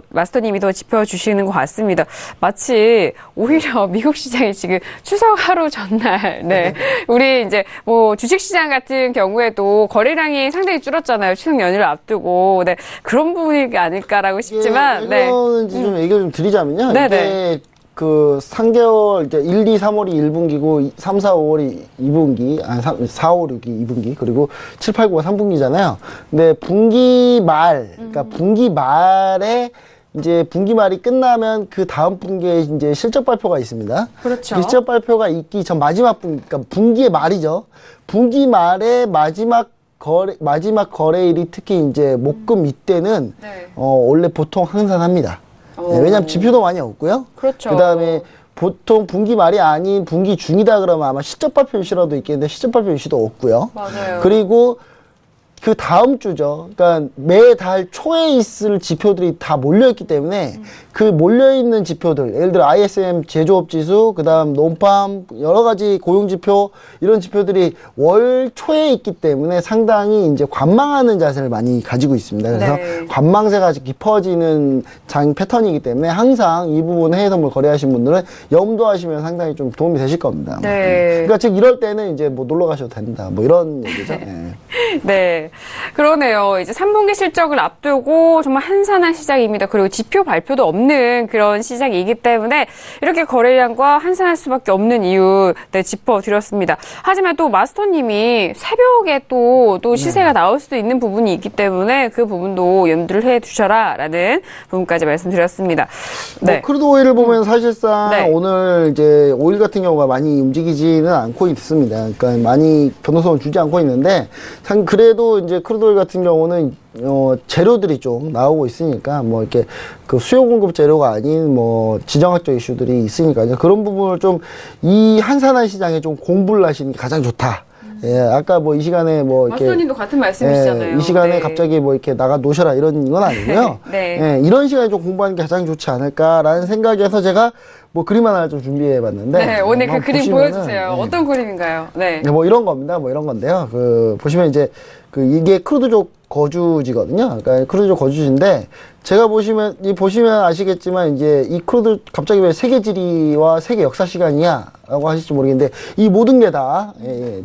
마스터님이 더 짚어주시는 것 같습니다. 마치 오히려 미국 시장이 지금 추석 하루 전날 네. 우리 이제 뭐 주식시장 같은 경우에도 거래량이 상당히 줄었잖아요. 추석 연휴를 앞두고. 네. 그런 부분이 아닐까라고 싶지만. 네. 이거는 좀 얘기를 좀 드리자면요. 네네. 이게 그 3개월, 이제 1, 2, 3월이 1분기고 3, 4, 5월이 2분기, 4, 5, 6이 2분기, 그리고 7, 8, 9가 3분기잖아요. 근데 분기 말, 그러니까 분기 말에 이제 분기 말이 끝나면 그 다음 분기에 이제 실적 발표가 있습니다. 그렇죠. 실적 발표가 있기 전 마지막 그러니까 분기의 말이죠. 분기 말에 마지막 거래일이 특히 이제 목금 이때는 네. 원래 보통 항산합니다. 네, 왜냐면 지표도 많이 없고요. 그렇죠. 그다음에 보통 분기 말이 아닌 분기 중이다 그러면 아마 실적 발표 일시라도 있겠는데 실적 발표 일시도 없고요. 맞아요. 그리고 그 다음 주죠. 그러니까 매달 초에 있을 지표들이 다 몰려있기 때문에 그 몰려있는 지표들, 예를 들어 ISM 제조업 지수, 그 다음 논팜, 여러 가지 고용 지표, 이런 지표들이 월 초에 있기 때문에 상당히 이제 관망하는 자세를 많이 가지고 있습니다. 그래서 네. 관망세가 깊어지는 장 패턴이기 때문에 항상 이 부분 해외 선물 거래하신 분들은 염두하시면 상당히 좀 도움이 되실 겁니다. 네. 그러니까 즉 이럴 때는 이제 뭐 놀러 가셔도 된다. 뭐 이런 얘기죠. 네. 네. 그러네요. 이제 3분기 실적을 앞두고 정말 한산한 시장입니다. 그리고 지표 발표도 없는 그런 시장이기 때문에 이렇게 거래량과 한산할 수밖에 없는 이유 짚어드렸습니다. 하지만 또 마스터님이 새벽에 또 시세가 나올 수도 있는 부분이 있기 때문에 그 부분도 염두를 해 두셔라라는 부분까지 말씀드렸습니다. 네. 뭐 크루드 오일을 보면 사실상 네. 오늘 이제 오일 같은 경우가 많이 움직이지는 않고 있습니다. 그러니까 많이 변동성을 주지 않고 있는데 참 그래도 이제 크루드 오일 같은 경우는 재료들이 좀 나오고 있으니까 뭐 이렇게 그 수요 공급 재료가 아닌 뭐 지정학적 이슈들이 있으니까 그런 부분을 좀 이 한산한 시장에 좀 공부를 하시는 게 가장 좋다. 예, 아까 뭐 이 시간에 뭐 이렇게 마스터님도 같은 말씀이시잖아요. 이 시간에 네. 갑자기 뭐 이렇게 나가 노셔라 이런 건 아니고요. 네. 예, 이런 시간에 좀 공부하는 게 가장 좋지 않을까라는 생각에서 제가 뭐 그림 하나를 좀 준비해 봤는데. 네, 오늘 그 한번 그림 보시면은, 보여주세요. 예. 어떤 그림인가요? 네. 네, 뭐 이런 겁니다. 뭐 이런 건데요. 그 보시면 이제 그 이게 크루드족 거주지거든요. 그러니까 크루드족 거주지인데 제가 보시면 아시겠지만 이제 이 크루드 갑자기 왜 세계 지리와 세계 역사 시간이야라고 하실지 모르겠는데 이 모든 게 다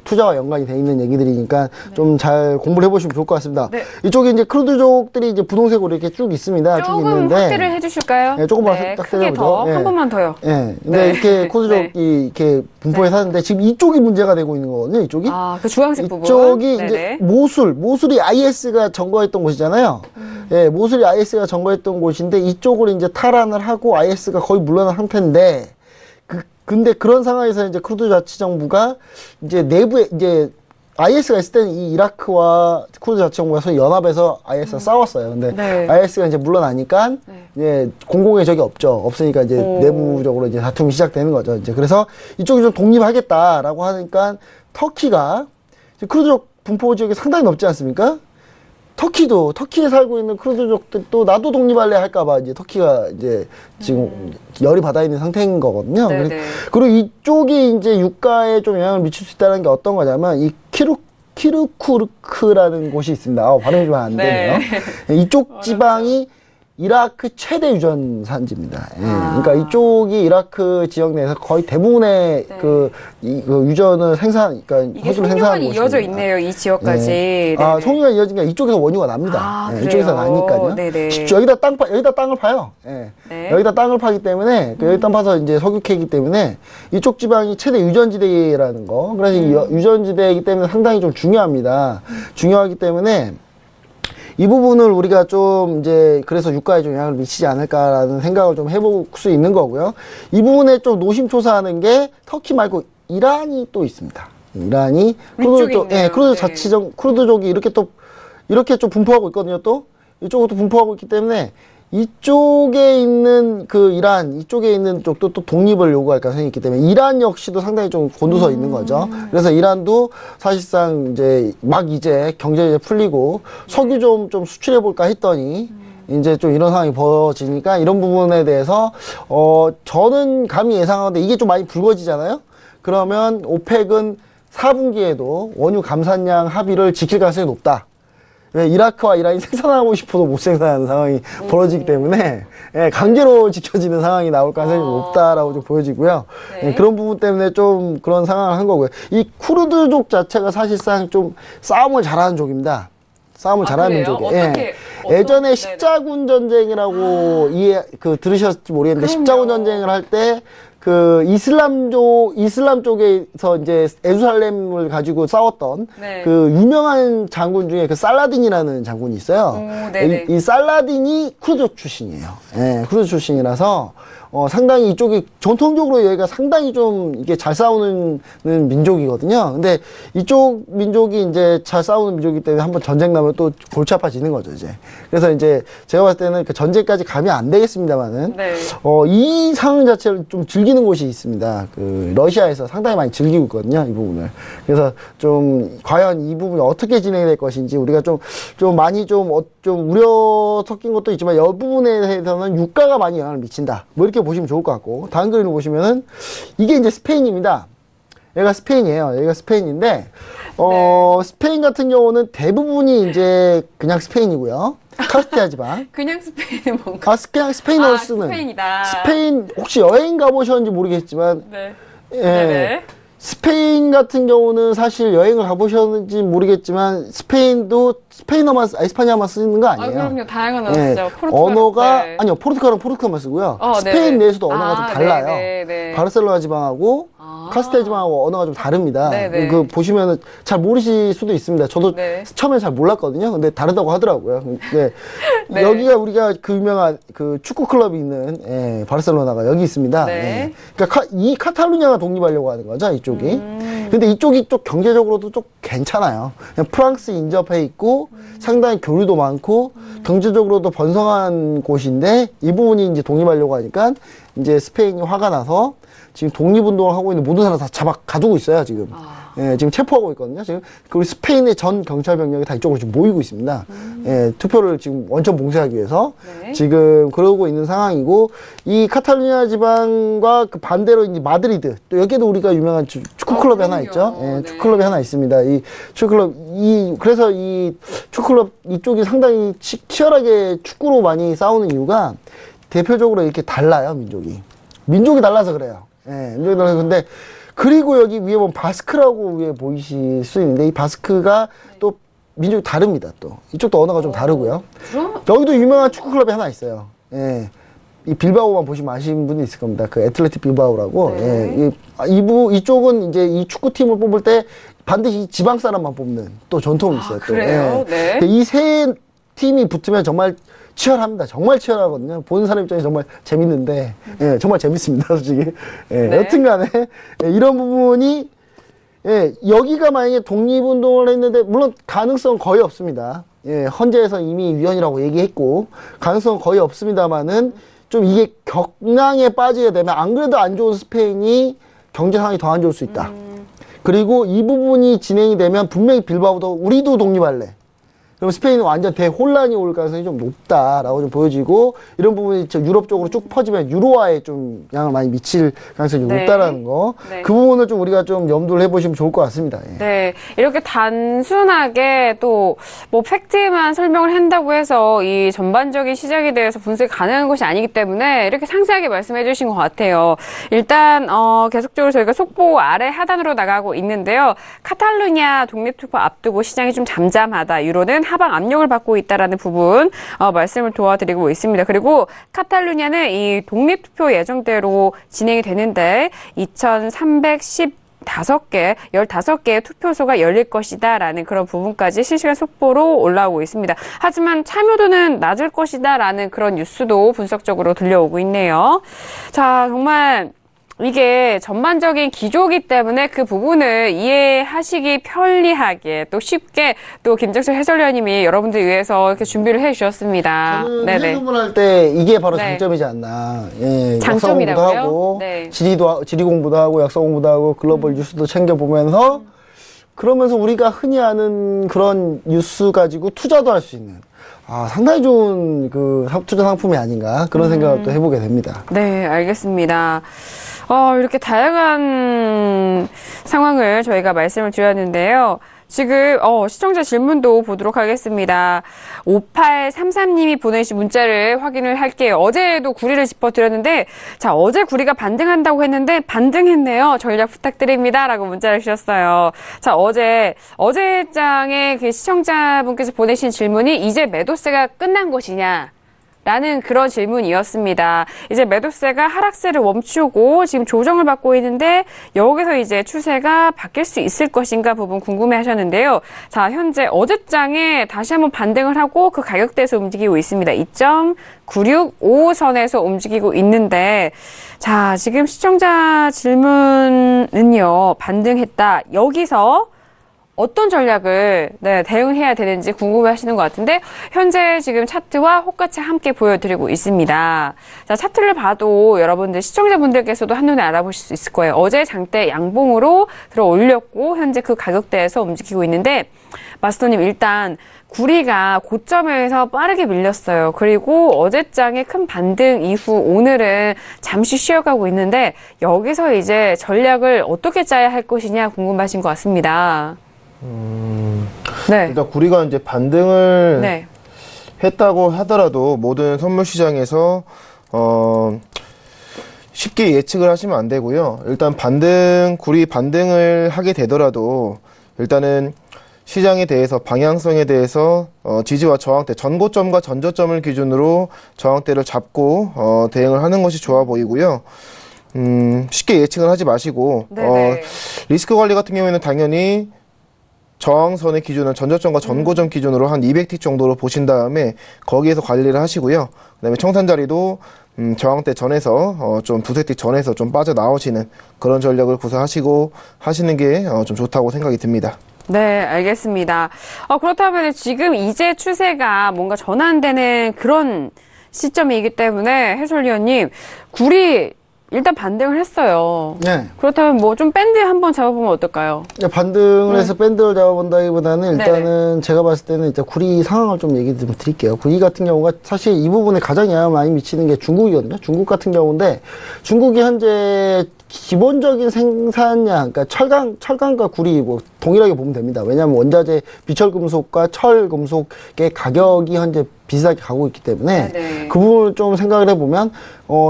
투자와 연관이 돼 있는 얘기들이니까 좀 잘 공부를 해보시면 좋을 것 같습니다. 네. 이쪽에 이제 크루드족들이 이제 분홍색으로 이렇게 쭉 있습니다. 쭉 조금 있는데 확대를 해주실까요? 네, 조금만 네, 딱 크게 때려보죠. 더. 예. 한 번만 더요. 예. 근데 네. 이렇게 크루드족이 네. 이렇게 분포해 사는데 지금 이쪽이 문제가 되고 있는 거거든요. 이쪽이. 아, 그 주황색 부분. 이쪽이 네네. 이제 모술이 IS가 점거했던 곳이잖아요. 예, 모술이 IS가 점거했던 곳인데 이쪽으로 이제 탈환을 하고 IS가 거의 물러난 상태인데 근데 그런 상황에서 이제 크루드 자치정부가 이제 내부에 이제 IS가 있을 때는 이 이라크와 크루드 자치정부가 소위 연합해서 IS가 싸웠어요. 근데 네. IS가 이제 물러나니까 이제 공공의 적이 없으니까 이제 내부적으로 이제 다툼이 시작되는 거죠. 이제 그래서 이쪽이 좀 독립하겠다라고 하니까 터키가 크루드족 분포 지역이 상당히 넓지 않습니까? 터키에 살고 있는 크루드족들 또 나도 독립할래 할까봐 이제 터키가 이제 지금 열이 받아 있는 상태인 거거든요. 네네. 그리고 이쪽이 이제 유가에 좀 영향을 미칠 수 있다는 게 어떤 거냐면 이 키르쿠르크라는 곳이 있습니다. 발음이 좀 안 되네요. 네. 이쪽 지방이 이라크 최대 유전 산지입니다. 예. 그러니까 이쪽이 이라크 지역 내에서 거의 대부분의 네. 그 유전을 그러니까 이게 허수를 송유관이 곳입니다. 이어져 있네요, 이 지역까지. 예. 네네. 송유가 이어지니까 이쪽에서 원유가 납니다. 아, 예, 이쪽에서 그래요? 나니까요. 네네. 쉽죠. 여기다 땅을 파요. 예. 네. 여기다 땅을 파기 때문에 여기 땅 파서 이제 석유캐기 때문에 이쪽 지방이 최대 유전지대라는 거. 그래서 이 유전지대이기 때문에 상당히 좀 중요합니다. 중요하기 때문에 이 부분을 우리가 좀 이제 그래서 유가에 좀 영향을 미치지 않을까라는 생각을 좀 해볼 수 있는 거고요. 이 부분에 좀 노심초사하는 게 터키 말고 이란이 또 있습니다. 이란이 위쪽에 쪽, 있네요. 크루드 네. 자치정 쿠르드족이 이렇게 좀 분포하고 있거든요. 또 이쪽으로 분포하고 있기 때문에 이쪽에 있는 그 이란 이쪽에 있는 쪽도 또 독립을 요구할 가능성이 있기 때문에 이란 역시도 상당히 좀 곤두서 있는 거죠. 그래서 이란도 사실상 이제 경제 풀리고 석유 좀 수출해 볼까 했더니 이제 좀 이런 상황이 벌어지니까 이런 부분에 대해서 저는 감히 예상하는데 이게 좀 많이 불거지잖아요. 그러면 오펙은 4분기에도 원유 감산량 합의를 지킬 가능성이 높다. 왜 이라크와 이란이 생산하고 싶어도 못 생산하는 상황이 벌어지기 때문에 강제로 지켜지는 상황이 나올 가능성이 높다라고 좀 보여지고요. 네. 그런 부분 때문에 좀 그런 상황을 한 거고요. 이 쿠르드족 자체가 사실상 좀 싸움을 잘하는 족입니다. 싸움을 잘하는 그래요? 민족이에요. 예전에 네네. 십자군 전쟁이라고 들으셨을지 모르겠는데 그럼요. 십자군 전쟁을 할 때 그 이슬람 쪽에서 이제 예루살렘을 가지고 싸웠던 네. 그 유명한 장군 중에 그 살라딘이라는 장군이 있어요. 오, 네네. 이 살라딘이 쿠르드 출신이에요. 예, 쿠르드 출신이라서 상당히 이쪽이 전통적으로 여기가 상당히 좀 이게 잘 싸우는 민족이거든요. 근데 이쪽 민족이 이제 잘 싸우는 민족이기 때문에 한번 전쟁 나면 또 골치 아파지는 거죠, 이제. 그래서 이제 제가 봤을 때는 그 전쟁까지 가면 안 되겠습니다만은 네. 이 상황 자체를 좀 즐기는 곳이 있습니다. 그 러시아에서 상당히 많이 즐기고 있거든요, 이 부분을. 그래서 좀 과연 이 부분이 어떻게 진행이 될 것인지 우리가 좀 많이 좀 우려 섞인 것도 있지만 이 부분에 대해서는 유가가 많이 영향을 미친다. 뭐 이렇게 보시면 좋을 것 같고, 다음 그림을 보시면은 이게 이제 스페인입니다. 얘가 스페인이에요. 여기가 스페인인데 스페인 같은 경우는 대부분이 이제 그냥 스페인이고요. 카스티아 지방. 그냥 스페인은 뭔가. 그냥 스페인어를 쓰는. 스페인이다. 스페인 혹시 여행 가보셨는지 모르겠지만 네. 예, 네네. 스페인 같은 경우는 사실 여행을 가보셨는지 모르겠지만 스페인도 에스파냐만 쓰는 거 아니에요. 그럼요. 다양한 예, 언어 쓰죠. 포르투갈. 언어가 네. 아니요, 포르투갈만 쓰고요. 네네. 스페인 내에서도 언어가 좀 달라요. 네네. 바르셀로나 지방하고 카스텔 지방하고 언어가 좀 다릅니다. 네네. 그 보시면은 잘 모르실 수도 있습니다. 저도 네. 처음에 잘 몰랐거든요. 근데 다르다고 하더라고요. 근데 네. 여기가 우리가 그 유명한 그 축구 클럽이 있는 바르셀로나가 여기 있습니다. 네. 그러니까 이 카탈루냐가 독립하려고 하는 거죠, 이쪽이. 근데 이쪽이 좀 경제적으로도 좀 괜찮아요. 그냥 프랑스 인접해 있고 상당히 교류도 많고 경제적으로도 번성한 곳인데 이 부분이 이제 독립하려고 하니까 이제 스페인이 화가 나서 지금 독립운동을 하고 있는 모든 사람 다 가두고 있어요, 지금. 예, 지금 체포하고 있거든요, 지금. 그리고 스페인의 전 경찰 병력이 다 이쪽으로 지금 모이고 있습니다. 예, 투표를 지금 원천 봉쇄하기 위해서 네. 지금 그러고 있는 상황이고, 이 카탈루냐 지방과 그 반대로 이제 마드리드, 또 여기에도 우리가 유명한 축구클럽이 하나 그럼요. 있죠. 예, 네. 축구클럽이 하나 있습니다. 이 축구클럽, 그래서 이 축구클럽 이쪽이 상당히 치열하게 축구로 많이 싸우는 이유가 대표적으로 이렇게 달라요, 민족이. 민족이 달라서 그래요. 예, 민족이 달라서. 근데, 그리고 여기 위에 보면 바스크라고 위에 보이실 수 있는데, 이 바스크가 또 민족이 다릅니다, 또. 이쪽도 언어가 좀 다르고요. 여기도 유명한 축구클럽이 하나 있어요. 예. 이 빌바오만 보시면 아시는 분이 있을 겁니다. 그 애틀레틱 빌바오라고. 네. 예. 이쪽은 이제 이 축구팀을 뽑을 때 반드시 지방 사람만 뽑는 또 전통이 있어요. 또. 그래요? 예. 네. 이 세 팀이 붙으면 정말 치열합니다. 정말 치열하거든요. 보는 사람 입장에 정말 재밌는데, 예, 정말 재밌습니다, 솔직히. 예, 네. 여튼 간에, 예, 이런 부분이, 예, 여기가 만약에 독립운동을 했는데, 물론 가능성은 거의 없습니다. 예, 헌재에서 이미 위헌이라고 얘기했고, 가능성은 거의 없습니다만은, 좀 이게 격랑에 빠지게 되면, 안 그래도 안 좋은 스페인이 경제 상황이 더 안 좋을 수 있다. 그리고 이 부분이 진행이 되면 분명히 빌바오도 우리도 독립할래. 그럼 스페인은 완전 대혼란이 올 가능성이 좀 높다라고 좀 보여지고 이런 부분이 유럽 쪽으로 쭉 퍼지면 유로화에 좀 영향을 많이 미칠 가능성이 좀 네. 높다라는 거. 네. 그 부분을 좀 우리가 좀 염두를 해보시면 좋을 것 같습니다. 예. 네, 이렇게 단순하게 또 뭐 팩트만 설명을 한다고 해서 이 전반적인 시장에 대해서 분석이 가능한 것이 아니기 때문에 이렇게 상세하게 말씀해 주신 것 같아요. 일단 계속적으로 저희가 속보 아래 하단으로 나가고 있는데요. 카탈루냐 독립투표 앞두고 시장이 좀 잠잠하다. 유로는 하방 압력을 받고 있다라는 부분 말씀을 도와드리고 있습니다. 그리고 카탈루냐는 이 독립투표 예정대로 진행이 되는데 15개의 투표소가 열릴 것이다라는 그런 부분까지 실시간 속보로 올라오고 있습니다. 하지만 참여도는 낮을 것이다라는 그런 뉴스도 분석적으로 들려오고 있네요. 자, 정말 이게 전반적인 기조이기 때문에 그 부분을 이해하시기 편리하게 또 쉽게 또 김정철 해설위원님이 여러분들 위해서 이렇게 준비를 해주셨습니다. 저는 네네. 해설을 때 이게 바로 네. 장점이지 않나. 예, 장점이라고요? 역사 공부도 하고 네. 지리 공부도 하고 역사 공부도 하고 글로벌 뉴스도 챙겨보면서 그러면서 우리가 흔히 아는 그런 뉴스 가지고 투자도 할 수 있는 상당히 좋은 그 투자 상품이 아닌가 그런 생각을 또 해보게 됩니다. 네, 알겠습니다. 이렇게 다양한 상황을 저희가 말씀을 드렸는데요. 지금 시청자 질문도 보도록 하겠습니다. 5833님이 보내주신 문자를 확인을 할게요. 어제도 구리를 짚어드렸는데 자 어제 구리가 반등한다고 했는데 반등했네요. 전략 부탁드립니다. 라고 문자를 주셨어요. 자 어제장에 그 시청자분께서 보내신 질문이 이제 매도세가 끝난 것이냐 라는 그런 질문이었습니다. 이제 매도세가 하락세를 멈추고 지금 조정을 받고 있는데 여기서 이제 추세가 바뀔 수 있을 것인가 부분 궁금해 하셨는데요. 자, 현재 어제장에 다시 한번 반등을 하고 그 가격대에서 움직이고 있습니다. 2.9655선에서 움직이고 있는데 자, 지금 시청자 질문은요. 반등했다. 여기서 어떤 전략을 대응해야 되는지 궁금해하시는 것 같은데 현재 지금 차트와 호가차 함께 보여드리고 있습니다. 자, 차트를 봐도 여러분들 시청자분들께서도 한눈에 알아보실 수 있을 거예요. 어제 장대 양봉으로 들어 올렸고 현재 그 가격대에서 움직이고 있는데 마스터님 일단 구리가 고점에서 빠르게 밀렸어요. 그리고 어제장의 큰 반등 이후 오늘은 잠시 쉬어가고 있는데 여기서 이제 전략을 어떻게 짜야 할 것이냐 궁금하신 것 같습니다. 네. 일단 구리가 이제 반등을 네. 했다고 하더라도 모든 선물 시장에서 쉽게 예측을 하시면 안 되고요. 일단 구리 반등을 하게 되더라도 일단은 시장에 대해서 방향성에 대해서 지지와 저항대, 전고점과 전저점을 기준으로 저항대를 잡고 대응을 하는 것이 좋아 보이고요. 쉽게 예측을 하지 마시고 리스크 관리 같은 경우에는 당연히 저항선의 기준은 전저점과 전고점 기준으로 한 200틱 정도로 보신 다음에 거기에서 관리를 하시고요. 그다음에 청산자리도 저항대 전에서 좀 두세 틱 전에서 좀 빠져나오시는 그런 전략을 구사하시고 하시는 게 좀 좋다고 생각이 듭니다. 네, 알겠습니다. 그렇다면 지금 이제 추세가 뭔가 전환되는 그런 시점이기 때문에 해설위원님 구리 일단 반등을 했어요. 네. 그렇다면 뭐 좀 밴드 한번 잡아보면 어떨까요? 반등을 해서 밴드를 잡아본다기보다는 일단은 제가 봤을 때는 이제 구리 상황을 좀 얘기 좀 드릴게요. 구리 같은 경우가 사실 이 부분에 가장 영향을 많이 미치는 게 중국이거든요. 중국 같은 경우인데 중국이 현재 기본적인 생산량, 그러니까 철강과 구리 뭐 동일하게 보면 됩니다. 왜냐하면 원자재 비철금속과 철금속의 가격이 현재 비슷하게 가고 있기 때문에 그 부분을 좀 생각을 해보면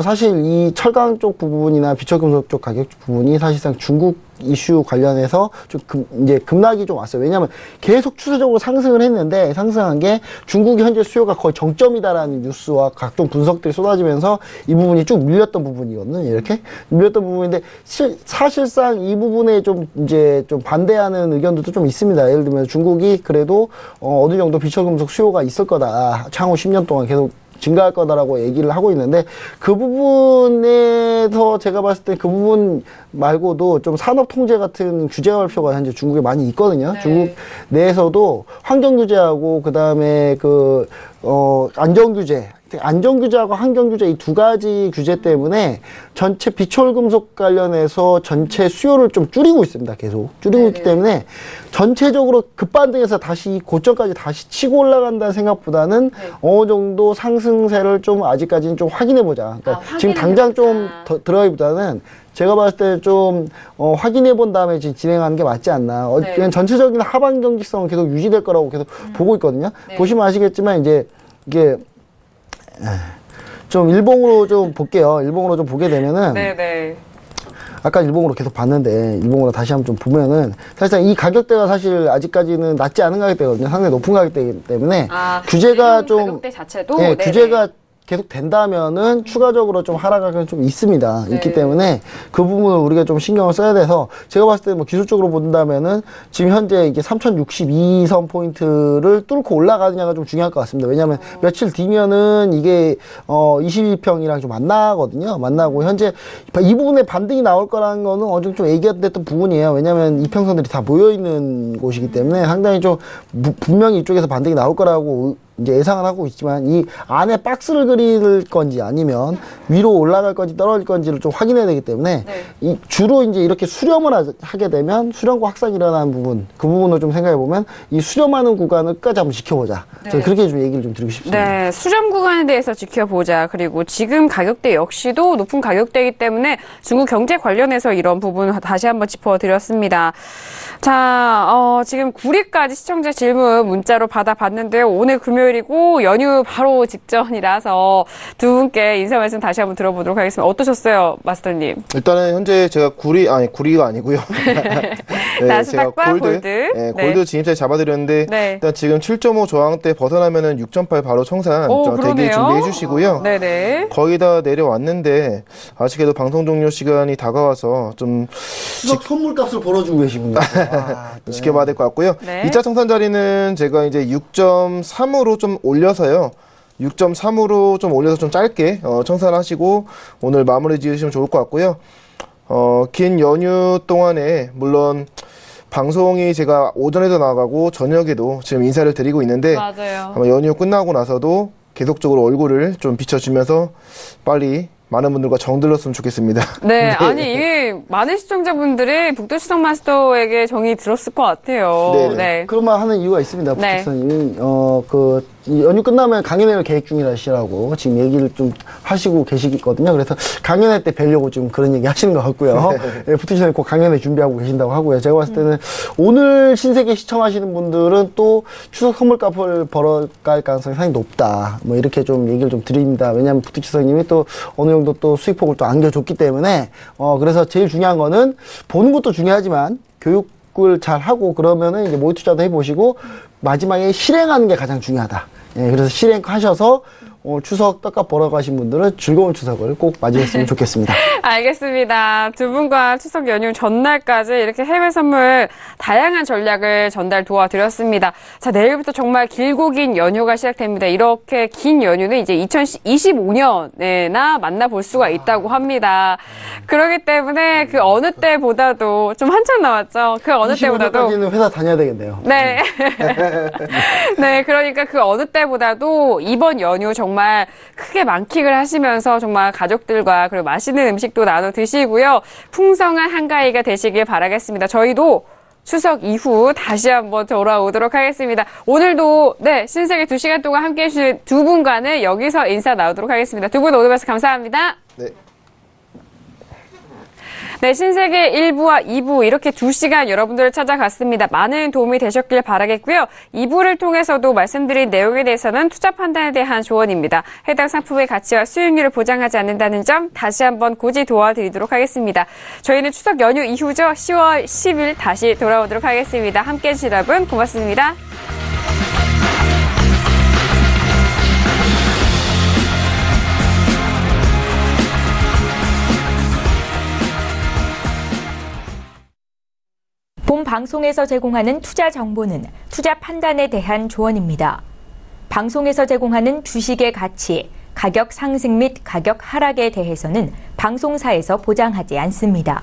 사실 이 철강 쪽 부분이나 비철금속 쪽 가격 부분이 사실상 중국 이슈 관련해서 좀 이제 급락이 좀 왔어요. 왜냐하면 계속 추세적으로 상승을 했는데 상승한 게 중국이 현재 수요가 거의 정점이다라는 뉴스와 각종 분석들이 쏟아지면서 이 부분이 쭉 밀렸던 부분이거든요. 이렇게 밀렸던 부분인데 사실상 이 부분에 좀 이제 좀 반대하는 의견들도 좀 있습니다. 예를 들면 중국이 그래도 어느 정도 비철금속 수요가 있을 거다. 향후 10년 동안 계속 증가할 거다라고 얘기를 하고 있는데 그 부분에서 제가 봤을 때 그 부분 말고도 좀 산업 통제 같은 규제 발표가 현재 중국에 많이 있거든요. 중국 내에서도 환경 규제하고 그다음에 그 안전규제하고 환경규제 이 두 가지 규제 때문에 전체 비철금속 관련해서 전체 수요를 좀 줄이고 있습니다. 계속 줄이고 있기 때문에 전체적으로 급반등해서 다시 고점까지 다시 치고 올라간다는 생각보다는 어느 정도 상승세를 좀 아직까지는 좀 확인해보자. 그러니까 지금 당장 좀 더 들어가기보다는 제가 봤을 때 좀 확인해 본 다음에 지금 진행하는 게 맞지 않나. 그냥 전체적인 하방 경직성은 계속 유지될 거라고 계속 보고 있거든요. 보시면 아시겠지만 이제 이게 좀 일봉으로 좀 볼게요. 일봉으로 좀 보게 되면은 아까 일봉으로 계속 봤는데 일봉으로 다시 한번 좀 보면은 사실상 이 가격대가 사실 아직까지는 낮지 않은 가격대거든요. 상당히 높은 가격대이기 때문에 규제가 좀 가격대 자체도 규제가 계속 된다면은 추가적으로 좀 하락이 좀 있습니다. 있기 때문에 그 부분을 우리가 좀 신경을 써야 돼서 제가 봤을 때 뭐 기술적으로 본다면은 지금 현재 이게 3062선 포인트를 뚫고 올라가느냐가 좀 중요할 것 같습니다. 왜냐하면 며칠 뒤면은 이게 22평이랑 좀 만나거든요. 만나고 현재 이 부분에 반등이 나올 거라는 거는 어느 정도 좀 얘기가 됐던 부분이에요. 왜냐하면 이평선들이 다 모여 있는 곳이기 때문에 상당히 좀 분명히 이쪽에서 반등이 나올 거라고 이제 예상을 하고 있지만 이 안에 박스를 그릴 건지 아니면 위로 올라갈 건지 떨어질 건지를 좀 확인해야 되기 때문에 이 주로 이제 이렇게 수렴을 하게 되면 수렴과 확산이 일어나는 부분 그 부분을 좀 생각해 보면 이 수렴하는 구간을 끝까지 한번 지켜보자. 제가 그렇게 좀 얘기를 좀 드리고 싶습니다. 네, 수렴 구간에 대해서 지켜보자. 그리고 지금 가격대 역시도 높은 가격대이기 때문에 중국 경제 관련해서 이런 부분 다시 한번 짚어드렸습니다. 자, 지금 9리까지 시청자 질문 문자로 받아봤는데요. 오늘 금요일이고 연휴 바로 직전이라서 두 분께 인사 말씀 다시 한번 들어보도록 하겠습니다. 어떠셨어요, 마스터님? 일단은 현재 제가 구리가 아니고요. 네, 나스닥과 골드. 네, 골드 진입자에 잡아드렸는데 일단 지금 7.5 저항대 벗어나면은 6.8 바로 청산 대기 준비해 주시고요. 거의 다 내려왔는데 아쉽게도 방송 종료 시간이 다가와서 좀 선물값을 벌어주고 계시군요. 지켜봐야 될 것 같고요. 2차 청산 자리는 제가 이제 6.3으로 좀 올려서요. 6.3으로 좀 올려서 좀 짧게 청산하시고 오늘 마무리 지으시면 좋을 것 같고요. 긴 연휴 동안에 물론 방송이 제가 오전에도 나가고 저녁에도 지금 인사를 드리고 있는데 아마 연휴 끝나고 나서도 계속적으로 얼굴을 좀 비춰주면서 빨리 많은 분들과 정들었으면 좋겠습니다. 네, 아니 이게 많은 시청자분들이 북두시성 마스터에게 정이 들었을 것 같아요. 그런 말 하는 이유가 있습니다. 북두시성님이 연휴 끝나면 강연회를 계획 중이라시라고 지금 얘기를 좀 하시고 계시거든요. 그래서 강연회 때 뵈려고 지금 그런 얘기 하시는 것 같고요. 북두시성이 꼭 강연회 준비하고 계신다고 하고요. 제가 봤을 때는 오늘 신세계 시청하시는 분들은 또 추석 선물값을 벌어갈 가능성이 상당히 높다. 뭐 이렇게 좀 얘기를 좀 드립니다. 왜냐하면 북두시성님이 또 어느 정도 또 수익폭을 또 안겨줬기 때문에 그래서 제일 중요한 거는 보는 것도 중요하지만 교육을 잘 하고 그러면은 이제 모의 투자도 해보시고 마지막에 실행하는 게 가장 중요하다. 그래서 실행하셔서 추석 떡값 벌어가신 분들은 즐거운 추석을 꼭 맞이했으면 좋겠습니다. 알겠습니다. 두 분과 추석 연휴 전날까지 이렇게 해외 선물 다양한 전략을 전달 도와드렸습니다. 자, 내일부터 정말 길고 긴 연휴가 시작됩니다. 이렇게 긴 연휴는 이제 2025년에나 만나볼 수가 있다고 합니다. 그렇기 때문에 그 어느 때보다도 좀 한참 남았죠. 그 어느 때보다도 25년까지는 회사 다녀야 되겠네요. 네. 네, 그러니까 그 어느 때보다도 이번 연휴 정말 크게 만끽을 하시면서 정말 가족들과 그리고 맛있는 음식도 나눠 드시고요. 풍성한 한가위가 되시길 바라겠습니다. 저희도 추석 이후 다시 한번 돌아오도록 하겠습니다. 오늘도 신세계 2시간 동안 함께해 주신 두 분과는 여기서 인사 나누도록 하겠습니다. 두 분 오늘 봐서 감사합니다. 네, 신세계 1부와 2부 이렇게 2시간 여러분들을 찾아갔습니다. 많은 도움이 되셨길 바라겠고요. 2부를 통해서도 말씀드린 내용에 대해서는 투자 판단에 대한 조언입니다. 해당 상품의 가치와 수익률을 보장하지 않는다는 점 다시 한번 고지 도와드리도록 하겠습니다. 저희는 추석 연휴 이후죠. 10월 10일 다시 돌아오도록 하겠습니다. 함께해 주신 여러분 고맙습니다. 본 방송에서 제공하는 투자 정보는 투자 판단에 대한 조언입니다. 방송에서 제공하는 주식의 가치, 가격 상승 및 가격 하락에 대해서는 방송사에서 보장하지 않습니다.